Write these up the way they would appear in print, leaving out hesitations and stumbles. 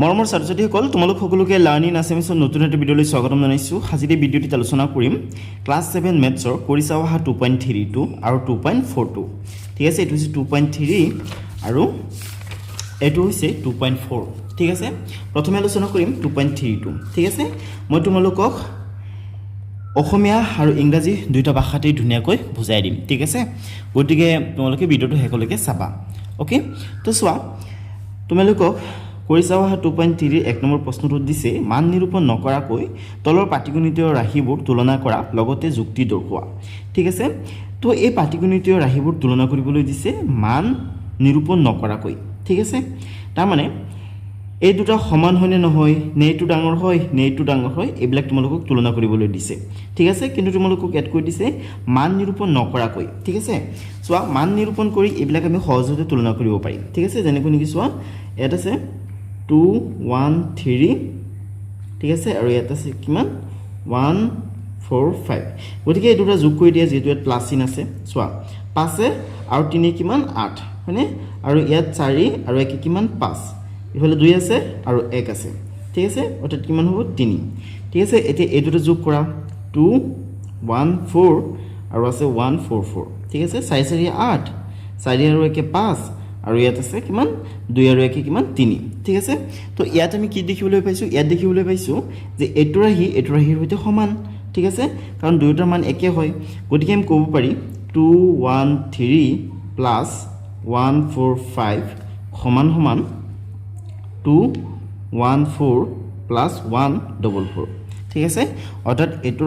মৰমৰ ছাত্ৰ-ছাত্ৰীসকল তোমালোক সকলোকে লাৰ্নিং আছামিছৰ নতুন এটা ভিডিঅ'লৈ স্বাগতম জনাইছোঁ। আজিৰ এই ভিডিঅ'টিত আলোচনা কৰিম ক্লাছ 7 মেথছৰ কৰি চাওঁ অহা 2.32 আৰু 2.42। ঠিক আছে, এইটো হৈছে 2.3 আৰু এইটো হৈছে 2.4। ঠিক আছে, প্ৰথমে আলোচনা কৰিম 2.32। ঠিক আছে, মই তোমালোকক অসমীয়া আৰু ইংৰাজী দুইটা ভাষাতেই ধুনীয়াকৈ বুজাই দিম। ঠিক আছে, গতিকে তোমালোকে ভিডিঅ'টো শেষলৈকে চাবা। অ'কে, তো চোৱা, তোমালোকক কৰি চাওঁ অহা 2.3 এক নম্বৰ প্ৰশ্নটো দিছে মান নিৰূপণ নকৰাকৈ তলৰ পাটিগণিতীয় ৰাশিবোৰ তুলনা কৰা লগতে যুক্তি দৰ্শোৱা। ঠিক আছে, তো এই পাটিগণিতীয় ৰাশিবোৰ তুলনা কৰিবলৈ দিছে মান নিৰূপণ নকৰাকৈ। ঠিক আছে, তাৰমানে এই দুটা সমান হয়নে নহয়, নে এইটো ডাঙৰ হয় নে এইটো ডাঙৰ হয়, এইবিলাক তোমালোকক তুলনা কৰিবলৈ দিছে। ঠিক আছে, কিন্তু তোমালোকক এড কৰি দিছে মান নিৰূপণ নকৰাকৈ। ঠিক আছে, চোৱা, মান নিৰূপণ কৰি এইবিলাক আমি সহজতে তুলনা কৰিব পাৰিম। ঠিক আছে, যেনেকৈ নেকি চোৱা, ইয়াত আছে 2 1 3। ঠিক আছে, আৰু ইয়াত আছে কিমান 1 4 5। গতিকে এই দুটা যোগ কৰি দিয়া, যিহেতু ইয়াত প্লাছ চিন আছে। চোৱা, 5 আৰু 3 কিমান 8 হয়নে, আৰু ইয়াত 4 আৰু 1 কিমান 5, ইফালে 2 আছে আৰু 1 আছে। ঠিক আছে, অৰ্থাৎ কিমান হ'ব 3। ঠিক আছে, এতিয়া এই দুটা যোগ কৰা 2 1 4 আৰু আছে 1 4 4। ঠিক আছে, 4 4 8, 4 আৰু 1 5, আৰু ইয়াত আছে কিমান 2 আৰু 1 কিমান 3। ঠিক আছে, তো ইয়াত আমি কি দেখিবলৈ পাইছোঁ, ইয়াত দেখিবলৈ পাইছোঁ যে এইটো ৰাশিৰ সৈতে সমান। ঠিক আছে, কাৰণ দুয়োটাৰ মান একে হয়। গতিকে আমি ক'ব পাৰি 2 1 3 প্লাছ 1 4 5 সমান সমান 2 1 4 প্লাছ 1 4 4। ঠিক আছে, অৰ্থাৎ এইটো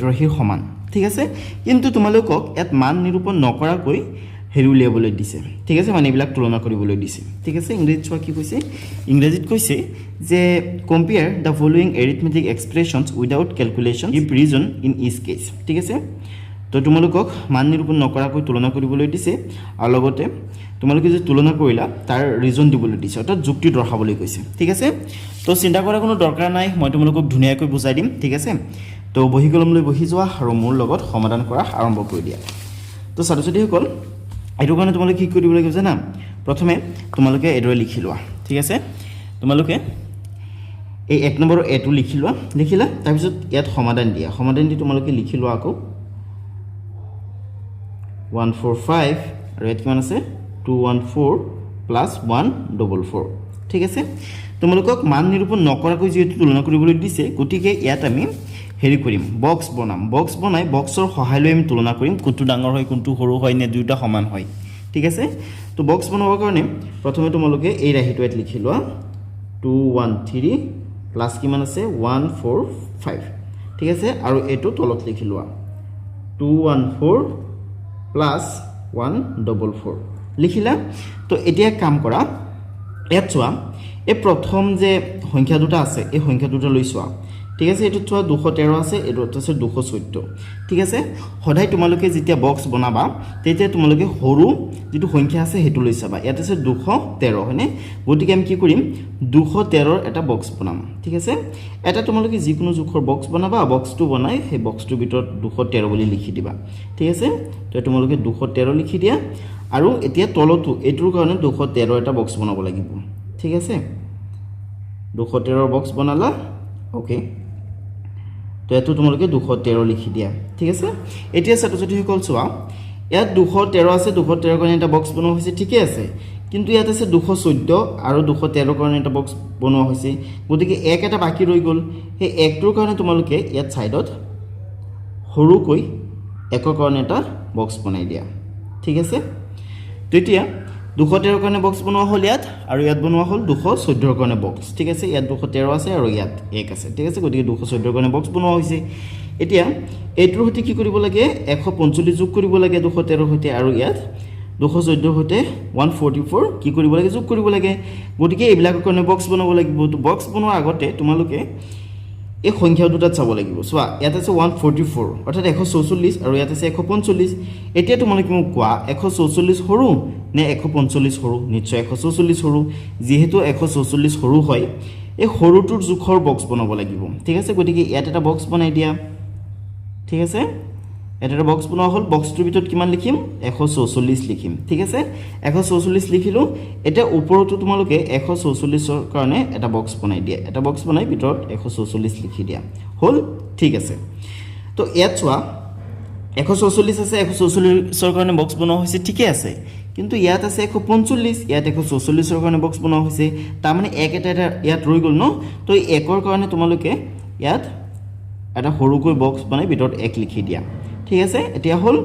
ৰাশিৰ সমান। ঠিক আছে, কিন্তু তোমালোকক ইয়াত মান নিৰূপণ নকৰাকৈ হেৰি উলিয়াবলৈ দিছে। ঠিক আছে, মানে এইবিলাক তুলনা কৰিবলৈ দিছে। ঠিক আছে, ইংৰাজীত চোৱা কি কৈছে, ইংৰাজীত কৈছে যে compare the following arithmetic expressions without calculation give reason in each case. ঠিক আছে, তো তোমালোকক মান নিৰূপণ নকৰাকৈ তুলনা কৰিবলৈ দিছে, আৰু লগতে তোমালোকে যে তুলনা কৰিলা তাৰ ৰিজন দিবলৈ দিছে, অৰ্থাৎ যুক্তি দৰ্শাবলৈ কৈছে। ঠিক আছে, তো চিন্তা কৰাৰ কোনো দৰকাৰ নাই, মই তোমালোকক ধুনীয়াকৈ বুজাই দিম। ঠিক আছে, তো বহী কলম লৈ বহি যোৱা আৰু মোৰ লগত সমাধান কৰা আৰম্ভ কৰি দিয়া। তো ছাত্ৰ ছাত্ৰীসকল, এইটো কাৰণে তোমালোকে কি কৰিব লাগিব জানা, প্ৰথমে তোমালোকে এইদৰে লিখি লোৱা। ঠিক আছে, তোমালোকে এই 1 নম্বৰৰ এটো লিখি লোৱা, লিখিলা, তাৰপিছত ইয়াত সমাধান দিয়া, সমাধান দি তোমালোকে লিখি লোৱা আকৌ 1 4 5, আৰু ইয়াত কিমান আছে 2 1 4 প্লাছ 1 4 4। ঠিক আছে, তোমালোকক মান নিৰূপণ নকৰাকৈ যিহেতু তুলনা কৰিবলৈ দিছে, গতিকে ইয়াত আমি হেৰি কৰিম, বক্স বনাম। বক্স বনাই বক্সৰ সহায় লৈ আমি তুলনা কৰিম কোনটো ডাঙৰ হয় কোনটো সৰু হয় নে দুয়োটা সমান হয়। ঠিক আছে, তো বক্স বনাবৰ কাৰণে প্ৰথমে তোমালোকে এই ৰাশিটো ইয়াত লিখি লোৱা 2 1 3 প্লাছ কিমান আছে 1 4 5। ঠিক আছে, আৰু এইটো তলত লিখি লোৱা 2 1 4 প্লাছ 1 4 4 লিখিলা। তো এতিয়া কাম কৰা, ইয়াত চোৱা, এই প্ৰথম যে সংখ্যা দুটা আছে এই সংখ্যা দুটা লৈ চোৱা। ঠিক আছে, এইটোত চোৱা 213 আছে, এইটোত আছে 214। ঠিক আছে, সদায় তোমালোকে যেতিয়া বক্স বনাবা তেতিয়া তোমালোকে সৰু যিটো সংখ্যা আছে সেইটো লৈ চাবা। ইয়াত আছে 213 হয়নে, গতিকে আমি কি কৰিম 213ৰ এটা বক্স বনাম। ঠিক আছে, এটা তোমালোকে যিকোনো জোখৰ বক্স বনাবা, বক্সটো বনাই সেই বক্সটোৰ ভিতৰত 213 বুলি লিখি দিবা। ঠিক আছে, তো তোমালোকে 213 লিখি দিয়া, আৰু এতিয়া তলতো এইটোৰ কাৰণে 213 এটা বক্স বনাব লাগিব। ঠিক আছে, 213ৰ বক্স বনালা। অ'কে, তো এইটো তোমালোকে 213 লিখি দিয়া। ঠিক আছে, এতিয়া ছাত্ৰ ছাত্ৰীসকল চোৱা, ইয়াত 213 আছে, 213ৰ কাৰণে এটা বক্স বনোৱা হৈছে। ঠিকে আছে, কিন্তু ইয়াত আছে 214 আৰু 213ৰ কাৰণে এটা বক্স বনোৱা হৈছে, গতিকে 1 এটা বাকী ৰৈ গ'ল। সেই 1টোৰ কাৰণে তোমালোকে ইয়াত ছাইডত সৰুকৈ 1ৰ কাৰণে এটা বক্স বনাই দিয়া। ঠিক আছে, তেতিয়া 213ৰ কাৰণে বক্স বনোৱা হ'ল ইয়াত, আৰু ইয়াত বনোৱা হ'ল 214ৰ কাৰণে বক্স। ঠিক আছে, ইয়াত 213 আছে আৰু ইয়াত 1 আছে। ঠিক আছে, গতিকে 214ৰ কাৰণে বক্স বনোৱা হৈছে। এতিয়া এইটোৰ সৈতে কি কৰিব লাগে, 145 যোগ কৰিব লাগে 213ৰ সৈতে, আৰু ইয়াত 214ৰ সৈতে 144 কি কৰিব লাগে, যোগ কৰিব লাগে। গতিকে এইবিলাকৰ কাৰণে বক্স বনাব লাগিব। তো বক্স বনোৱাৰ আগতে তোমালোকে এই সংখ্যা দুটাত চাব লাগিব। চোৱা, ইয়াত আছে 144 অৰ্থাৎ 144, আৰু ইয়াত আছে 145। এতিয়া তোমালোকে মোক কোৱা 144 সৰু নে 145 সৰু? নিশ্চয় 144 সৰু, যিহেতু 144 সৰু হয়, এই সৰুটোৰ জোখৰ বক্স বনাব লাগিব। ঠিক আছে, গতিকে ইয়াত এটা বক্স বনাই দিয়া। ঠিক আছে, এটা বক্স বনোৱা হ'ল বক্সটোৰ ভিতৰত কিমান লিখিম 144 লিখিম ঠিক আছে 144 লিখিলো এটা ওপৰতো তোমালোকে 144 ৰ কাৰণে এটা বক্স বনাই দিয়া এটা বক্স বনাই ভিতৰত 144 লিখি দিয়া হ'ল ঠিক আছে তো ইয়াত চোৱা 144 আছে 144 ৰ কাৰণে বক্স বনোৱা হৈছে ঠিকই আছে কিন্তু ইয়াত আছে 145 ইয়াত 144 ৰ কাৰণে বক্স বনোৱা হৈছে তাৰ মানে এক এটা ইয়াত ৰৈ গল ন তো একৰ কাৰণে তোমালোকে ইয়াত এটা সৰুকৈ বক্স বনাই ভিতৰত 1 লিখি দিয়া ঠিক আছে এতিয়া হল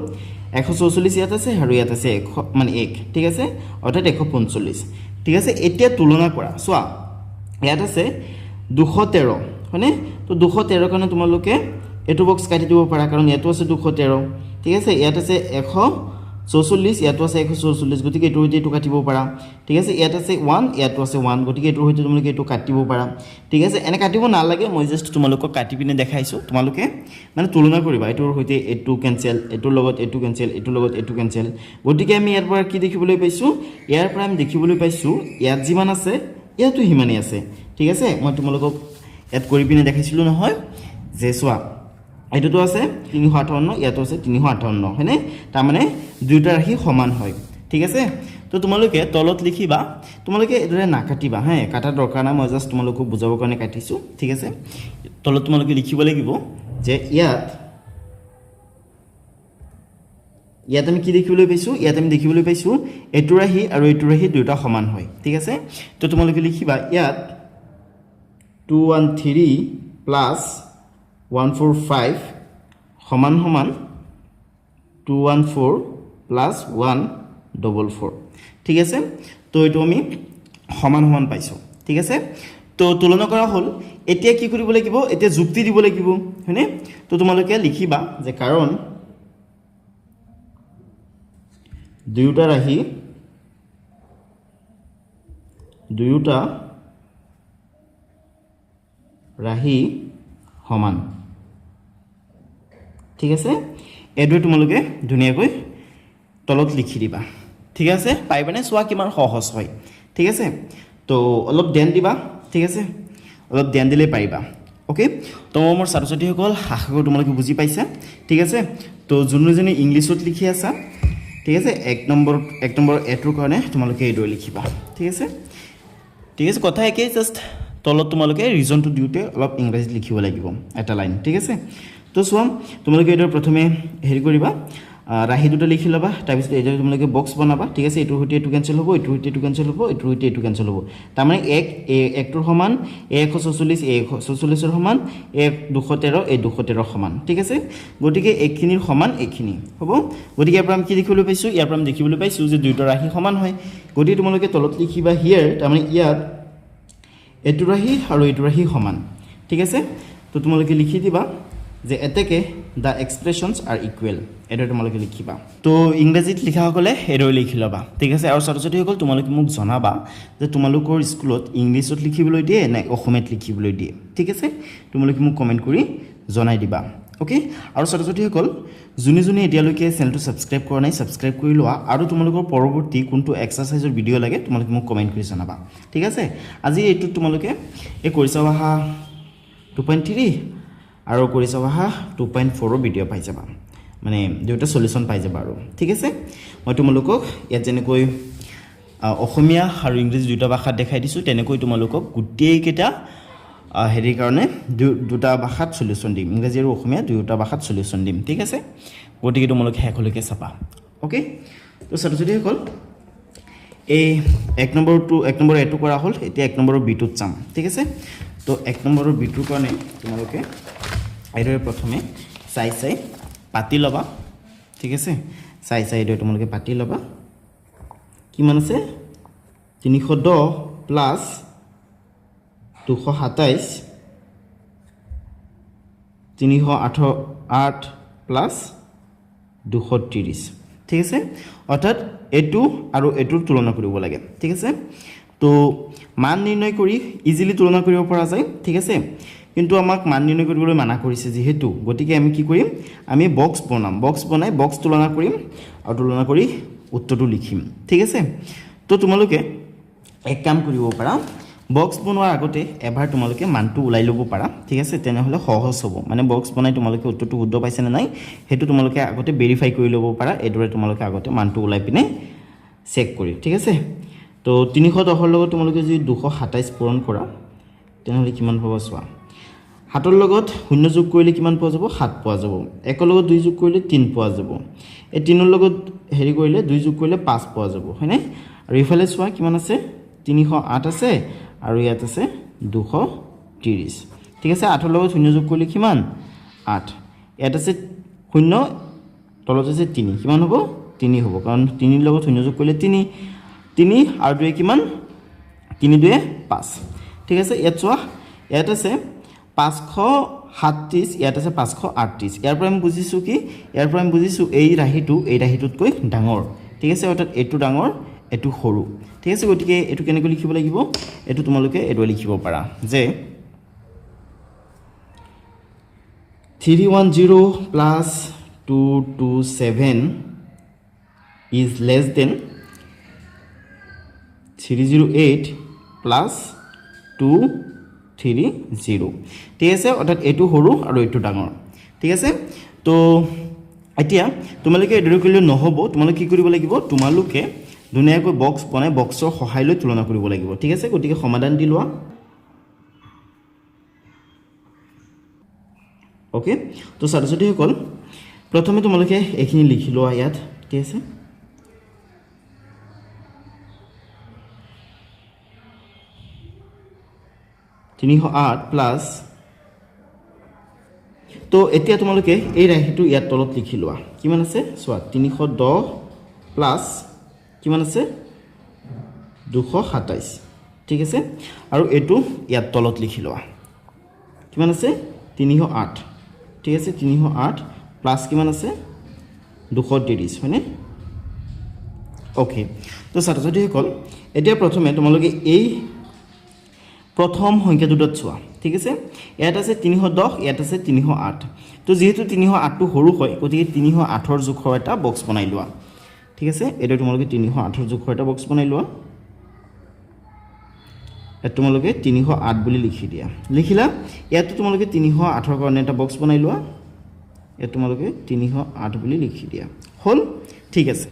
144 ইয়াত আছে আৰু ইয়াত আছে 1 মানে 1 ঠিক আছে অৰ্থাৎ 145 ঠিক আছে এতিয়া তুলনা কৰা চোৱা ইয়াত আছে 213 হয়নে তো 213 কাৰণে তোমালোকে এটো বক্স কাটি দিব পাৰা কাৰণ ইয়াতো আছে 213 ঠিক আছে ইয়াত আছে 144 ইয়াতো আছে 144 গতিকে এটো হইতে এটো কাটিব পাৰা ঠিক আছে ইয়াত আছে 1 ইয়াতো আছে 1 গতিকে এটো হইতে তোমালোকে এটো কাটিব পাৰা ঠিক আছে এনে কাটিব না লাগে মই জাস্ট তোমালোকক কাটি পিনে দেখাইছো তোমালোকে মানে তুলনা কৰিবা এটোৰ হইতে এটো ক্যান্সেল এটোৰ লগত এটো ক্যান্সেল এটোৰ লগত এটো ক্যান্সেল গতিকে আমি ইয়াৰ পৰা কি দেখিবলৈ পাইছো ইয়াৰ পৰা আমি দেখিবলৈ পাইছো ইয়াত যিমান আছে ইয়াতো হিমানে আছে ঠিক আছে মই তোমালোকক এড কৰি পিনে দেখাইছিলো নহয় যে চোৱা এটোটো আছে 358 ইয়াতো আছে 358 হয়নে তাৰ মানে দুইটা ৰাশি সমান হয় ঠিক আছে তো তোমালোকে তলত লিখিবা তোমালোকে এদৰে না কাটিবা হ্যাঁ কাটা দৰকাৰ না মই জাস্ট তোমালোকক বুজাবৰ কাৰণে কাটিছো ঠিক আছে তলত তোমালোকে লিখিব লাগিব যে ইয়াত আমি কি দেখিবলৈ পাইছো ইয়াত আমি দেখিবলৈ পাইছো এটো ৰাশি আৰু এটো ৰাশি দুইটা সমান হয় ঠিক আছে তো তোমালোকে লিখিবা ইয়াত 213 প্লাস 145 সমান সমান 214 প্লাস 144 ঠিক আছে তো এটো আমি সমান সমান পাইছো ঠিক আছে তো তুলনা কৰা হল এতিয়া কি কৰিব লাগিব এতিয়া যুক্তি দিব লাগিব হয়নে তো তোমালোকে লিখিবা যে কাৰণ দুয়োটা ৰাশি সমান ঠিক আছে এডুৱে তোমালোকে ধুনিয়াকৈ তলত লিখি দিবা ঠিক আছে পাইবানে সোৱা কিমান সহজ হয় ঠিক আছে তো অলপ ধ্যান দিবা ঠিক আছে অলপ ধ্যান দিলে পাৰিবা ওকে তো মোৰ ছাত্ৰ-ছাত্ৰী সকল আশা কৰো তোমালোকে বুজি পাইছা ঠিক আছে তো জুনুজনী ইংলিছত লিখি আছা ঠিক আছে এক নম্বৰ এটোৰ কাৰণে তোমালোকে এডুৱে লিখিবা ঠিক আছে কথা একেই জাস্ট তলত তোমালোকে ৰিজনটো দিউতে অলপ ইংৰাজীত লিখিব লাগিব এটা লাইন ঠিক আছে তো সোম তোমালোকে এডৰ প্ৰথমে হেৰি কৰিবা ৰাহি দুটা লিখি লবা তাৰ পিছত এডৰ তোমালোকে বক্স বনাবা ঠিক আছে এটো হইতে এটো ক্যান্সেল হ'ব এটো হইতে এটো ক্যান্সেল হ'ব এটো হইতে এটো ক্যান্সেল হ'ব তাৰ মানে 1 টোৰ সমান 144 ৰ সমান 213 213 সমান ঠিক আছে গতিকে একখিনিৰ সমান একখিনি হ'ব গতিকে ইয়াৰ পৰা আমি কি দেখিবলৈ পাইছো ইয়াৰ পৰা আমি দেখিবলৈ পাইছো যে দুইটা ৰাশি সমান হয় গতিকে তোমালোকে তলত লিখিবা হিয়াৰ তাৰ মানে ইয়াত এটো ৰাশি আৰু এটো ৰাশি সমান ঠিক আছে তো তোমালোকে লিখি দিবা যে এতেকে দা এক্সপ্ৰেশনস আৰ ইকুয়াল এটা তোমালোকে লিখিবা তো ইংৰাজীত লিখা হলে এৰৈ লিখি লবা ঠিক আছে আৰু ছাত্ৰ-ছাত্ৰী সকল তোমালোকে মোক জনাবা যে তোমালোকৰ স্কুলত ইংলিছত লিখিবলৈ দিয়ে না অসমীয়াত লিখিবলৈ দিয়ে ঠিক আছে তোমালোকে মোক কমেন্ট কৰি জনাই দিবা ওকে আৰু ছাত্ৰ-ছাত্ৰী সকল জুনি এতিয়ালৈকে চেনেলটো সাবস্ক্ৰাইব কৰা নাই সাবস্ক্ৰাইব কৰি লোৱা আৰু তোমালোকৰ পৰৱৰ্তী কোনটো এক্সাৰসাইজৰ ভিডিও লাগে তোমালোকে মোক কমেন্ট কৰি জনাবা ঠিক আছে আজি এইটো তোমালোকে এই কৰিছাবা 2.3 আৰু কৰিছাবা 2.4 ৰ ভিডিও পাই যাবা মানে দুটা সলিউশন পাই যাবা আৰু ঠিক আছে মই তোমালোকক ইয়াত যেনেকৈ অসমীয়া আৰু ইংৰাজী দুটা ভাষাত দেখাই দিছো তেনেকৈ তোমালোকক গুটেই কেটা হেৰি কাৰণে দুটা ভাষাত সলিউশন দিম ইংৰাজী আৰু অসমীয়া দুটা ভাষাত সলিউশন দিম ঠিক আছে গতিকে তোমালোকে হেকলৈকে চাপা ওকে তো ছাত্ৰ-ছাত্ৰী সকল এই এক নম্বৰ এটো কৰা হল এতিয়া এক নম্বৰৰ বিটোত চাম ঠিক আছে তো এক নম্বৰৰ বিটোৰ কাৰণে তোমালোকে এইদৰে প্ৰথমে চাই পাতি লবা ঠিক আছে চাই এইদৰে তোমালোকে পাতি লবা কিমান আছে 310 প্লাস 227 308 প্লাস 230 ঠিক আছে অৰ্থাৎ এটো আৰু এটোৰ তুলনা কৰিব লাগে ঠিক আছে তো মান নিৰ্ণয় কৰি ইজিলি তুলনা কৰিব পৰা যায় ঠিক আছে কিন্তু আমাক মান নিৰ্ণয় কৰিবলৈ মানা কৰিছে যেহেতু গতিকে আমি কি কৰিম আমি বক্স বনাই বক্স তুলনা কৰিম আৰু তুলনা কৰি উত্তৰটো লিখিম ঠিক আছে তো তোমালোকে এক কাম কৰিব পাৰা বক্স বনোৱাৰ আগতে এবাৰ তোমালোকে মানটো ওলাই ল'ব পাৰা ঠিক আছে তেনেহ'লে সহজ হ'ব মানে বক্স বনাই তোমালোকে উত্তৰটো শুদ্ধ পাইছে নে নাই সেইটো তোমালোকে আগতে ভেৰিফাই কৰি ল'ব পাৰা এইদৰে তোমালোকে আগতে মানটো ওলাই পিনে চেক কৰি ঠিক আছে তো 310 লগত তোমালোকে যদি 227 পূৰণ কৰা তেনেহ'লে কিমান পাবা চোৱা 7 ৰ লগত 0 যোগ কৰিলে কিমান পোৱা যাব 7 পোৱা যাব 1 ৰ লগত 2 যোগ কৰিলে 3 পোৱা যাব এই 3 ৰ লগত হেৰি কৰিলে 2 যোগ কৰিলে 5 পোৱা যাব হয়নে আৰু ইফালে চোৱা কিমান আছে 308 আছে আৰু ইয়াত আছে 230 ঠিক আছে 8 ৰ লগত 0 যোগ কৰিলে কিমান 8 ইয়াত আছে 0 তলত আছে 3 কিমান হ'ব 3 হ'ব কাৰণ 3 ৰ লগত 0 যোগ কৰিলে 3 আৰু 2 কিমান 3 2 5 ঠিক আছে ইয়াত চোৱা ইয়াত আছে 537 ইয়াত আছে 538 ইয়াৰ পৰা আমি বুজিছো কি ইয়াৰ পৰা আমি বুজিছো এই ৰাহিটোতকৈ ডাঙৰ ঠিক আছে অৰ্থাৎ এটো ডাঙৰ এটো সৰু ঠিক আছে গতিকে এটো কেনেকৈ লিখিব লাগিব এটো তোমালোকে এডুৱে লিখিব পাৰা যে 310 plus 227 is less than 308 plus 230 ঠিক আছে অৰ্থাৎ এটো সৰু আৰু এটো ডাঙৰ ঠিক আছে তো এতিয়া তোমালোকে এডুৱে কৰিলে নহব তোমালোকে কি কৰিব লাগিব তোমালোকে ধুনীয়াকৈ বক্স বনাই বক্সৰ সহায় লৈ তুলনা কৰিব লাগিব ঠিক আছে গতিকে সমাধান দি লোৱা ওকে তো ছাত্ৰ-ছাত্ৰীসকল প্ৰথমে তোমালোকে এইখিনি লিখি লোৱা ইয়াত ঠিক আছে তিনিশ 8 প্লাস তো এতিয়া তোমালোকে এই ৰাশিটো ইয়াত তলত লিখি লোৱা কিমান আছে চোৱা 310 প্লাস কিমান আছে 227 ঠিক আছে আৰু এটো ইয়াত তলত লিখি লোৱা কিমান আছে 308 ঠিক আছে 308 প্লাস কিমান আছে 230 হয়নে ওকে তো ছাত্ৰ-ছাত্ৰীসকল এতিয়া প্ৰথমে তোমালোকে এই প্ৰথম সংখ্যা দুটাত চোৱা ঠিক আছে ইয়াত আছে 310 ইয়াত আছে 308 তো যেহেতু 308 টো সৰু হয় গতিকে 308 ৰ জোখৰ এটা বক্স বনাই লোৱা ঠিক আছে এটা তোমালোকে 308 ৰ জোখৰ এটা বক্স বনাই লোৱা এটা তোমালোকে 308 বুলি লিখি দিয়া লিখিলা ইয়াত তোমালোকে 308 ৰ কাৰণে এটা বক্স বনাই লোৱা এটা তোমালোকে 308 বুলি লিখি দিয়া হল ঠিক আছে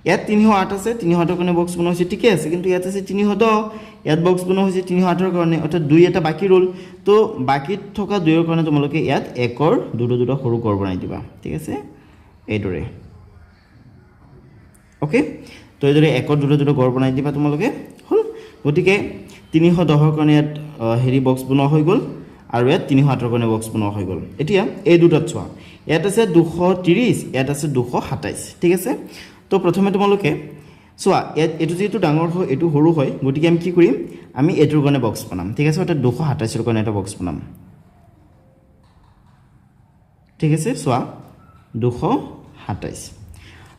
ইয়াত 308 আছে 308 ৰ কাৰণে বক্স বনোৱা হৈছে ঠিকই আছে কিন্তু ইয়াত আছে 310 ইয়াত বক্স বনোৱা হৈছে 308 ৰ কাৰণে অৰ্থাৎ 2 এটা বাকি ৰল তো বাকি থকা 2 ৰ কাৰণে তোমালোকে ইয়াত 1 ৰ দুটা সৰু গড় বনাই দিবা ঠিক আছে এইদৰে ওকে তো এইদৰে 1 ৰ দুটা গড় বনাই দিবা তোমালোকে হল গতিকে 310 ৰ কাৰণে ইয়াত হেৰি বক্স বনোৱা হৈ গল আৰু ইয়াত 308 ৰ কাৰণে বক্স বনোৱা হৈ গল এতিয়া এই দুটাত চোৱা ইয়াত আছে 230 ইয়াত আছে 227 ঠিক আছে তো প্ৰথমে তোমালোকে চোৱা এটো যেটো ডাঙৰ হয় এটো সৰু হয় গতিকে আমি কি কৰিম আমি এটোৰ কাৰণে বক্স বনাম ঠিক আছে অৰ্থাৎ 227 ৰ কাৰণে এটা বক্স বনাম ঠিক আছে চোৱা 227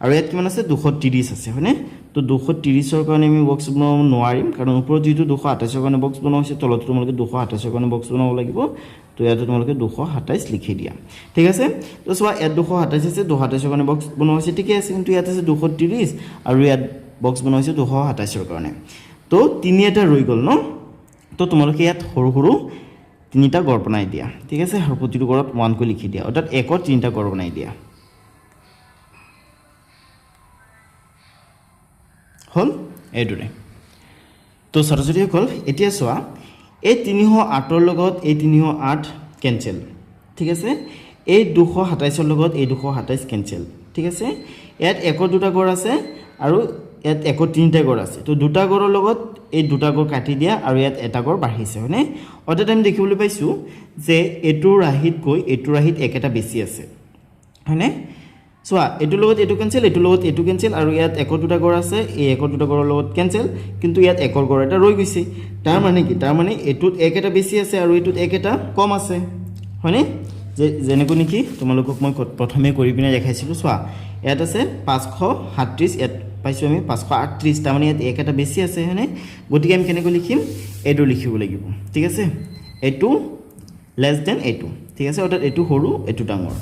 আৰু ইয়াত কিমান আছে 230 আছে হয়নে তো 230 ৰ কাৰণে আমি বক্স বনাব নোৱাৰিম কাৰণ ওপৰত যেটো 228 ৰ কাৰণে বক্স বনোৱা হৈছে তলত তোমালোকে 228 ৰ কাৰণে বক্স বনাব লাগিব তো ইয়াত তোমালোকে 227 লিখি দিয়া ঠিক আছে তো চোৱা ইয়াত 227 আছে 227 ৰ কাৰণে বক্স বনোৱা হৈছে ঠিকই আছে কিন্তু ইয়াত আছে 230 আৰু ইয়াত বক্স বনোৱা হৈছে 227 ৰ কাৰণে তো তিনি এটা ৰৈ গল ন তো তোমালোকে ইয়াত সৰু সৰু তিনিটা গড় বনাই দিয়া ঠিক আছে আৰু প্ৰতিটো গড়ত 1 কৈ লিখি দিয়া অৰ্থাৎ 1 ৰ তিনিটা গড় বনাই দিয়া হল এইদৰে তো ছাত্ৰ-ছাত্ৰীসকল এতিয়া চোৱা এই 308 ৰ লগত এই 308 কেনসেল ঠিক আছে এই 227 ৰ লগত এই 227 কেনসেল ঠিক আছে ইয়াত 1 ৰ দুটা গড় আছে আৰু ইয়াত 1 ৰ তিনিটা গড় আছে তো দুটা গড়ৰ লগত এই দুটা গড় কাটি দিয়া আৰু ইয়াত এটা গড় বাঢ়িছে হয়নে অৰ্থাৎ আমি দেখিবলৈ পাইছো যে এটো ৰাহিতকৈ এটো ৰাহিত একটা বেছি আছে হয়নে চোৱা এটো লগত এটো কেনসেল এটো লগত এটো কেনসেল আৰু ইয়াত 1 ৰ দুটা গড় আছে এই 1 ৰ দুটা গড়ৰ লগত কেনসেল কিন্তু ইয়াত 1 ৰ গড় এটা ৰৈ গৈছে তাৰ মানে কি তাৰ মানে এটোত 1 এটা বেছি আছে আৰু এটোত 1 এটা কম আছে হয়নে যে যেনেকৈ নেকি তোমালোকক মই প্ৰথমে কৰি পিনে দেখাইছিলো চোৱা ইয়াত আছে 537 ইয়াত পাইছো আমি 538 তাৰ মানে ইয়াত 1 এটা বেছি আছে হয়নে গতিকে আমি কেনেকৈ লিখিম এটো লিখিব লাগিব ঠিক আছে এটো লেস দেন এটো ঠিক আছে অৰ্থাৎ এটো সৰু এটো ডাঙৰ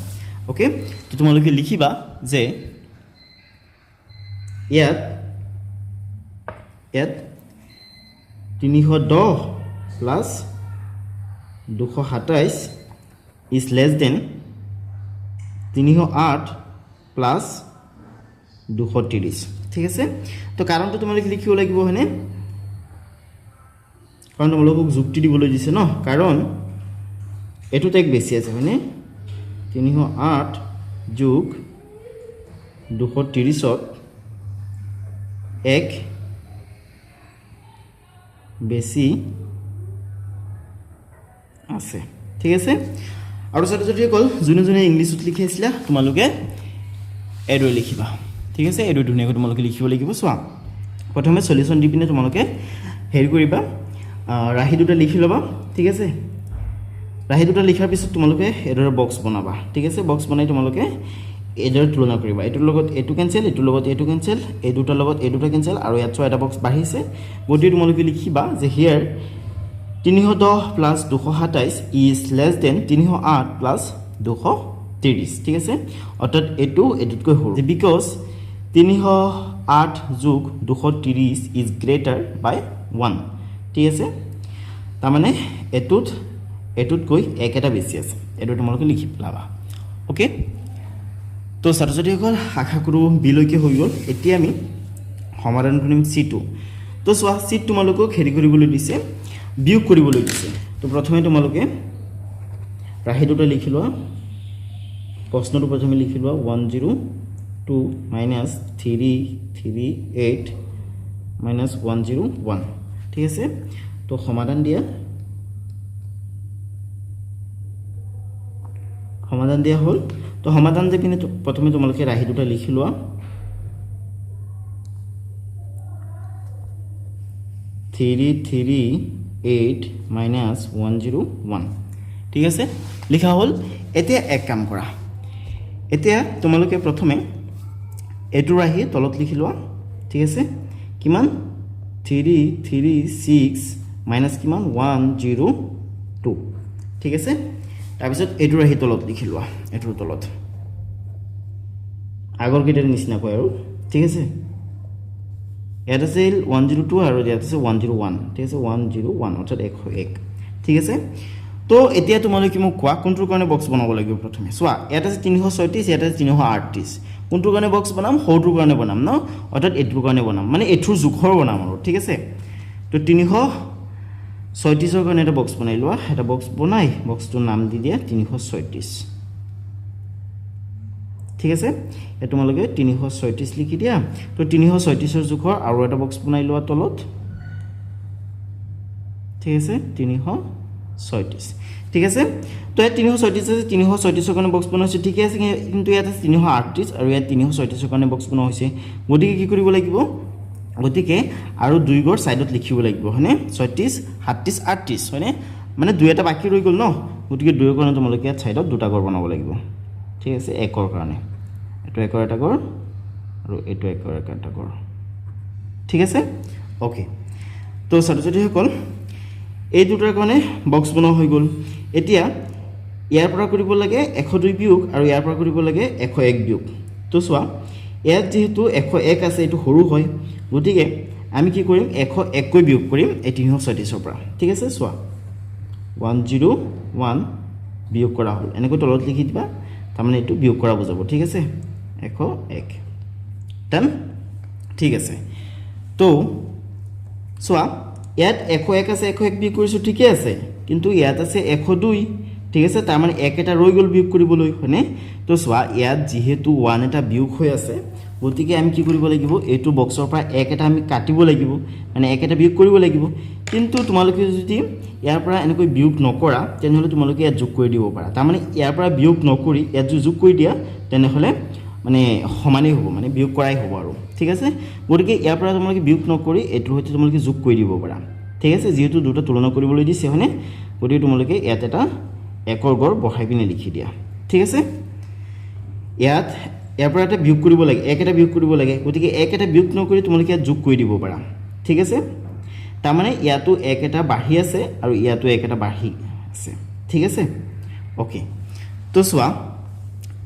ওকে তো তোমালোকে লিখিবা যে ইয়াত 310 plus 227 is less than 308 plus 230 ঠিক আছে তো কাৰণটো তোমালোকে লিখিব লাগিব হয়নে কাৰণ তোমালোকক যুক্তি দিবলৈ দিছে ন কাৰণ এটোত এক বেছি আছে হয়নে 308 যোগ 230 এক বেছি আছে ঠিক আছে আৰু ছাত্ৰ ছাত্ৰীসকল যোনে যোনে ইংলিছত লিখি আছিলা তোমালোকে এডো লিখিবা ঠিক আছে এডো ধুনীয়াকৈ তোমালোকে লিখিব লাগিব চোৱা প্ৰথমে সলিউশন দি পিনে তোমালোকে হেৰি কৰিবা ৰাহি দুটা লিখি ল'বা ঠিক আছে ৰাহি দুটা লিখাৰ পিছত তোমালোকে এডৰ বক্স বনাবা ঠিক আছে বক্স বনাই তোমালোকে এডৰ তুলনা কৰিবা এটোৰ লগত এটো কেনসেল এটোৰ লগত এটো কেনসেল এই দুটাৰ লগত এই দুটা কেনসেল আৰু ইয়াত এটা বক্স বাঢ়িছে গতি তোমালোকে লিখিবা যে here 310 plus 227 is less than 308 plus 230 ঠিক আছে অর্থাৎ এটো এটুতকৈ সৰু বিকজ 308 যোগ 230 ইজ গ্ৰেটাৰ বাই 1 ঠিক আছে তাৰ মানে এটুতকৈ এক এটা বেছি আছে এটো তোমালোকে লিখি পেলাবা ওকে তো ছাত্ৰ ছাত্ৰীসকল আশা কৰো বিলৈকে হৈ গ'ল এতিয়া আমি সমাধান কৰিম C2 তো চোৱা C তোমালোকক হেৰি কৰিবলৈ দিছে বিয়োগ কৰিবলৈ দিছে তো প্ৰথমে তোমালোকে ৰাহি দুটা লিখি লোৱা প্ৰশ্নটো প্ৰথমে লিখি লোৱা 102 minus 338 minus 101 ঠিক আছে তো সমাধান দিয়া হল তো সমাধান দি পিনে প্ৰথমে তোমালোকে ৰাহি দুটা লিখি লোৱা 338 minus 101 ঠিক আছে লিখা হল এতিয়া এক কাম কৰা এতিয়া তোমালোকে প্ৰথমে এটো ৰাহি তলত লিখি লোৱা ঠিক আছে কিমান 336 minus কিমান 102 ঠিক আছে তাৰ পিছত এটো ৰাহি তলত লিখি লোৱা এটোৰ তলত আগৰ কেইটাৰ নিচিনা কয় আৰু ঠিক আছে ইয়াত আছে 102 আৰু ইয়াত আছে 101 ঠিক আছে 101 অৰ্থাৎ 101 ঠিক আছে তো এতিয়া তোমালোকে মোক কোৱা কোনটোৰ কাৰণে বক্স বনাব লাগিব প্ৰথমে চোৱা ইয়াত আছে 336 ইয়াত আছে 338 কোনটোৰ কাৰণে বক্স বনাম হৌটোৰ কাৰণে বনাম ন অৰ্থাৎ এটোৰ কাৰণে বনাম মানে এটোৰ জোখৰ বনাম আৰু ঠিক আছে তো 336 ৰ কাৰণে এটা বক্স বনাই লোৱা এটা বক্স বনাই বক্সটোৰ নাম দি দিয়া 336 ঠিক আছে এ তোমালোকে 336 লিখি দিয়া তো 336 ৰ জোখৰ আৰু এটা বক্স বনাই লোৱা তলত ঠিক আছে 336 ঠিক আছে তো 336 আছে 336 ৰ কাৰণে বক্স বনাইছে ঠিক আছে কিন্তু ইয়াত আছে 338 আৰু ইয়াত 336 ৰ কাৰণে বক্স বনোৱা হৈছে গতিকে কি কৰিব লাগিব গতিকে আৰু দুই গৰ সাইডত লিখিব লাগিব হয়নে 36 37 38 হয়নে মানে দুই এটা বাকি ৰৈ গল ন গতিকে দুইৰ কাৰণে তোমালোকে ইয়াত সাইডত দুটা গৰ বনাব লাগিব ঠিক আছে একৰ কাৰণে এটো একৰ এটা গৰ আৰু এটো একৰ এটা গৰ ঠিক আছে ওকে তো ছাত্ৰ-ছাত্ৰীসকল এই দুটাৰ কাৰণে বক্স বনোৱা হৈ গল এতিয়া ইয়াৰ পৰা কৰিব লাগে 102 বিয়োগ আৰু ইয়াৰ পৰা কৰিব লাগে 101 বিয়োগ তো চোৱা ইয়াত যেহেতু 101 আছে এটো সৰু হয় গতিকে আমি কি কৰিম 101 কৈ বিয়োগ কৰিম 336 ৰ পৰা ঠিক আছে চোৱা 101 বিয়োগ কৰা হল এনেকৈ তলত লিখি দিবা তাৰমানে এটো বিয়োগ কৰা বুজাব ঠিক আছে 101 ডান ঠিক আছে তো চোৱা ইয়াত 101 আছে 101 বিয়োগ কৰিছো ঠিকই আছে কিন্তু ইয়াত আছে 102 ঠিক আছে তাৰ মানে এক এটা ৰৈ গল বিয়োগ কৰিবলৈ হয়নে তো চোৱা ইয়াত যেহেতু 1 এটা বিয়োগ হৈ আছে গতিকে আমি কি কৰিব লাগিব এটো বক্সৰ পৰা এক এটা আমি কাটিব লাগিব মানে এক এটা বিয়োগ কৰিব লাগিব কিন্তু তোমালোকে যদি ইয়াৰ পৰা এনেকৈ বিয়োগ নকৰা তেনেহলে তোমালোকে ইয়াত যোগ কৰি দিব পাৰা তাৰ মানে ইয়াৰ পৰা বিয়োগ নকৰি ইয়াত যোগ কৰি দিয়া তেনেহলে মানে সমানেই হ'ব মানে বিয়োগ কৰাই হ'ব আৰু ঠিক আছে গতিকে ইয়াৰ পৰা তোমালোকে বিয়োগ নকৰি এটোৰ হৈতে তোমালোকে যোগ কৰি দিব পাৰা ঠিক আছে যেহেতু দুটা তুলনা কৰিবলৈ দিছে হয়নে গতিকে তোমালোকে ইয়াত এটা একৰ গৰ বহাই পিনে লিখি দিয়া ঠিক আছে ইয়াত ইয়াৰ পৰা এটা বিয়োগ কৰিব লাগে এক এটা বিয়োগ কৰিব লাগে গতিকে এক এটা বিয়োগ নকৰি তোমালোকে ইয়াত যোগ কৰি দিব পাৰা ঠিক আছে তাৰ মানে ইয়াতো এক এটা বাঢ়ি আছে আৰু ইয়াতো এক এটা বাঢ়ি আছে ঠিক আছে ওকে তো চোৱা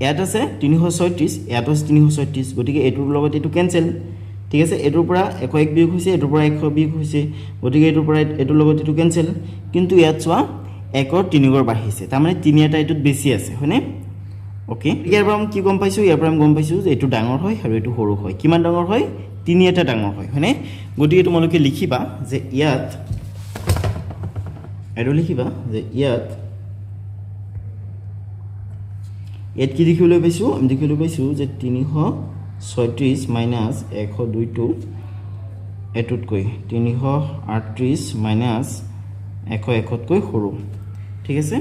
ইয়াত আছে 336 ইয়াত আছে 336 গতিকে এটোৰ লগত এটো কেনসেল ঠিক আছে এটোৰ পৰা 1 বিয়োগ হৈছে এটোৰ পৰা 100 বিয়োগ হৈছে গতিকে এটোৰ পৰা এটোৰ লগত এটো কেনসেল কিন্তু ইয়াত চোৱা 1 ৰ 3 গৰ বাঢ়িছে তাৰ মানে 3 এটা এটোত বেছি আছে হয়নে ওকে ইয়াৰ পৰা আমি কি গম পাইছো ইয়াৰ পৰা আমি গম পাইছো যে এটো ডাঙৰ হয় আৰু এটো সৰু হয় কিমান ডাঙৰ হয় 3 এটা ডাঙৰ হয় হয়নে গতিকে তোমালোকে লিখিবা যে ইয়াত এটো লিখিবা যে ইয়াত কি দেখিবলৈ পাইছো আমি দেখিবলৈ পাইছো যে 336 মাইনাস 102 টো এটোতকৈ 338 মাইনাস 101 তকৈ সৰু ঠিক আছে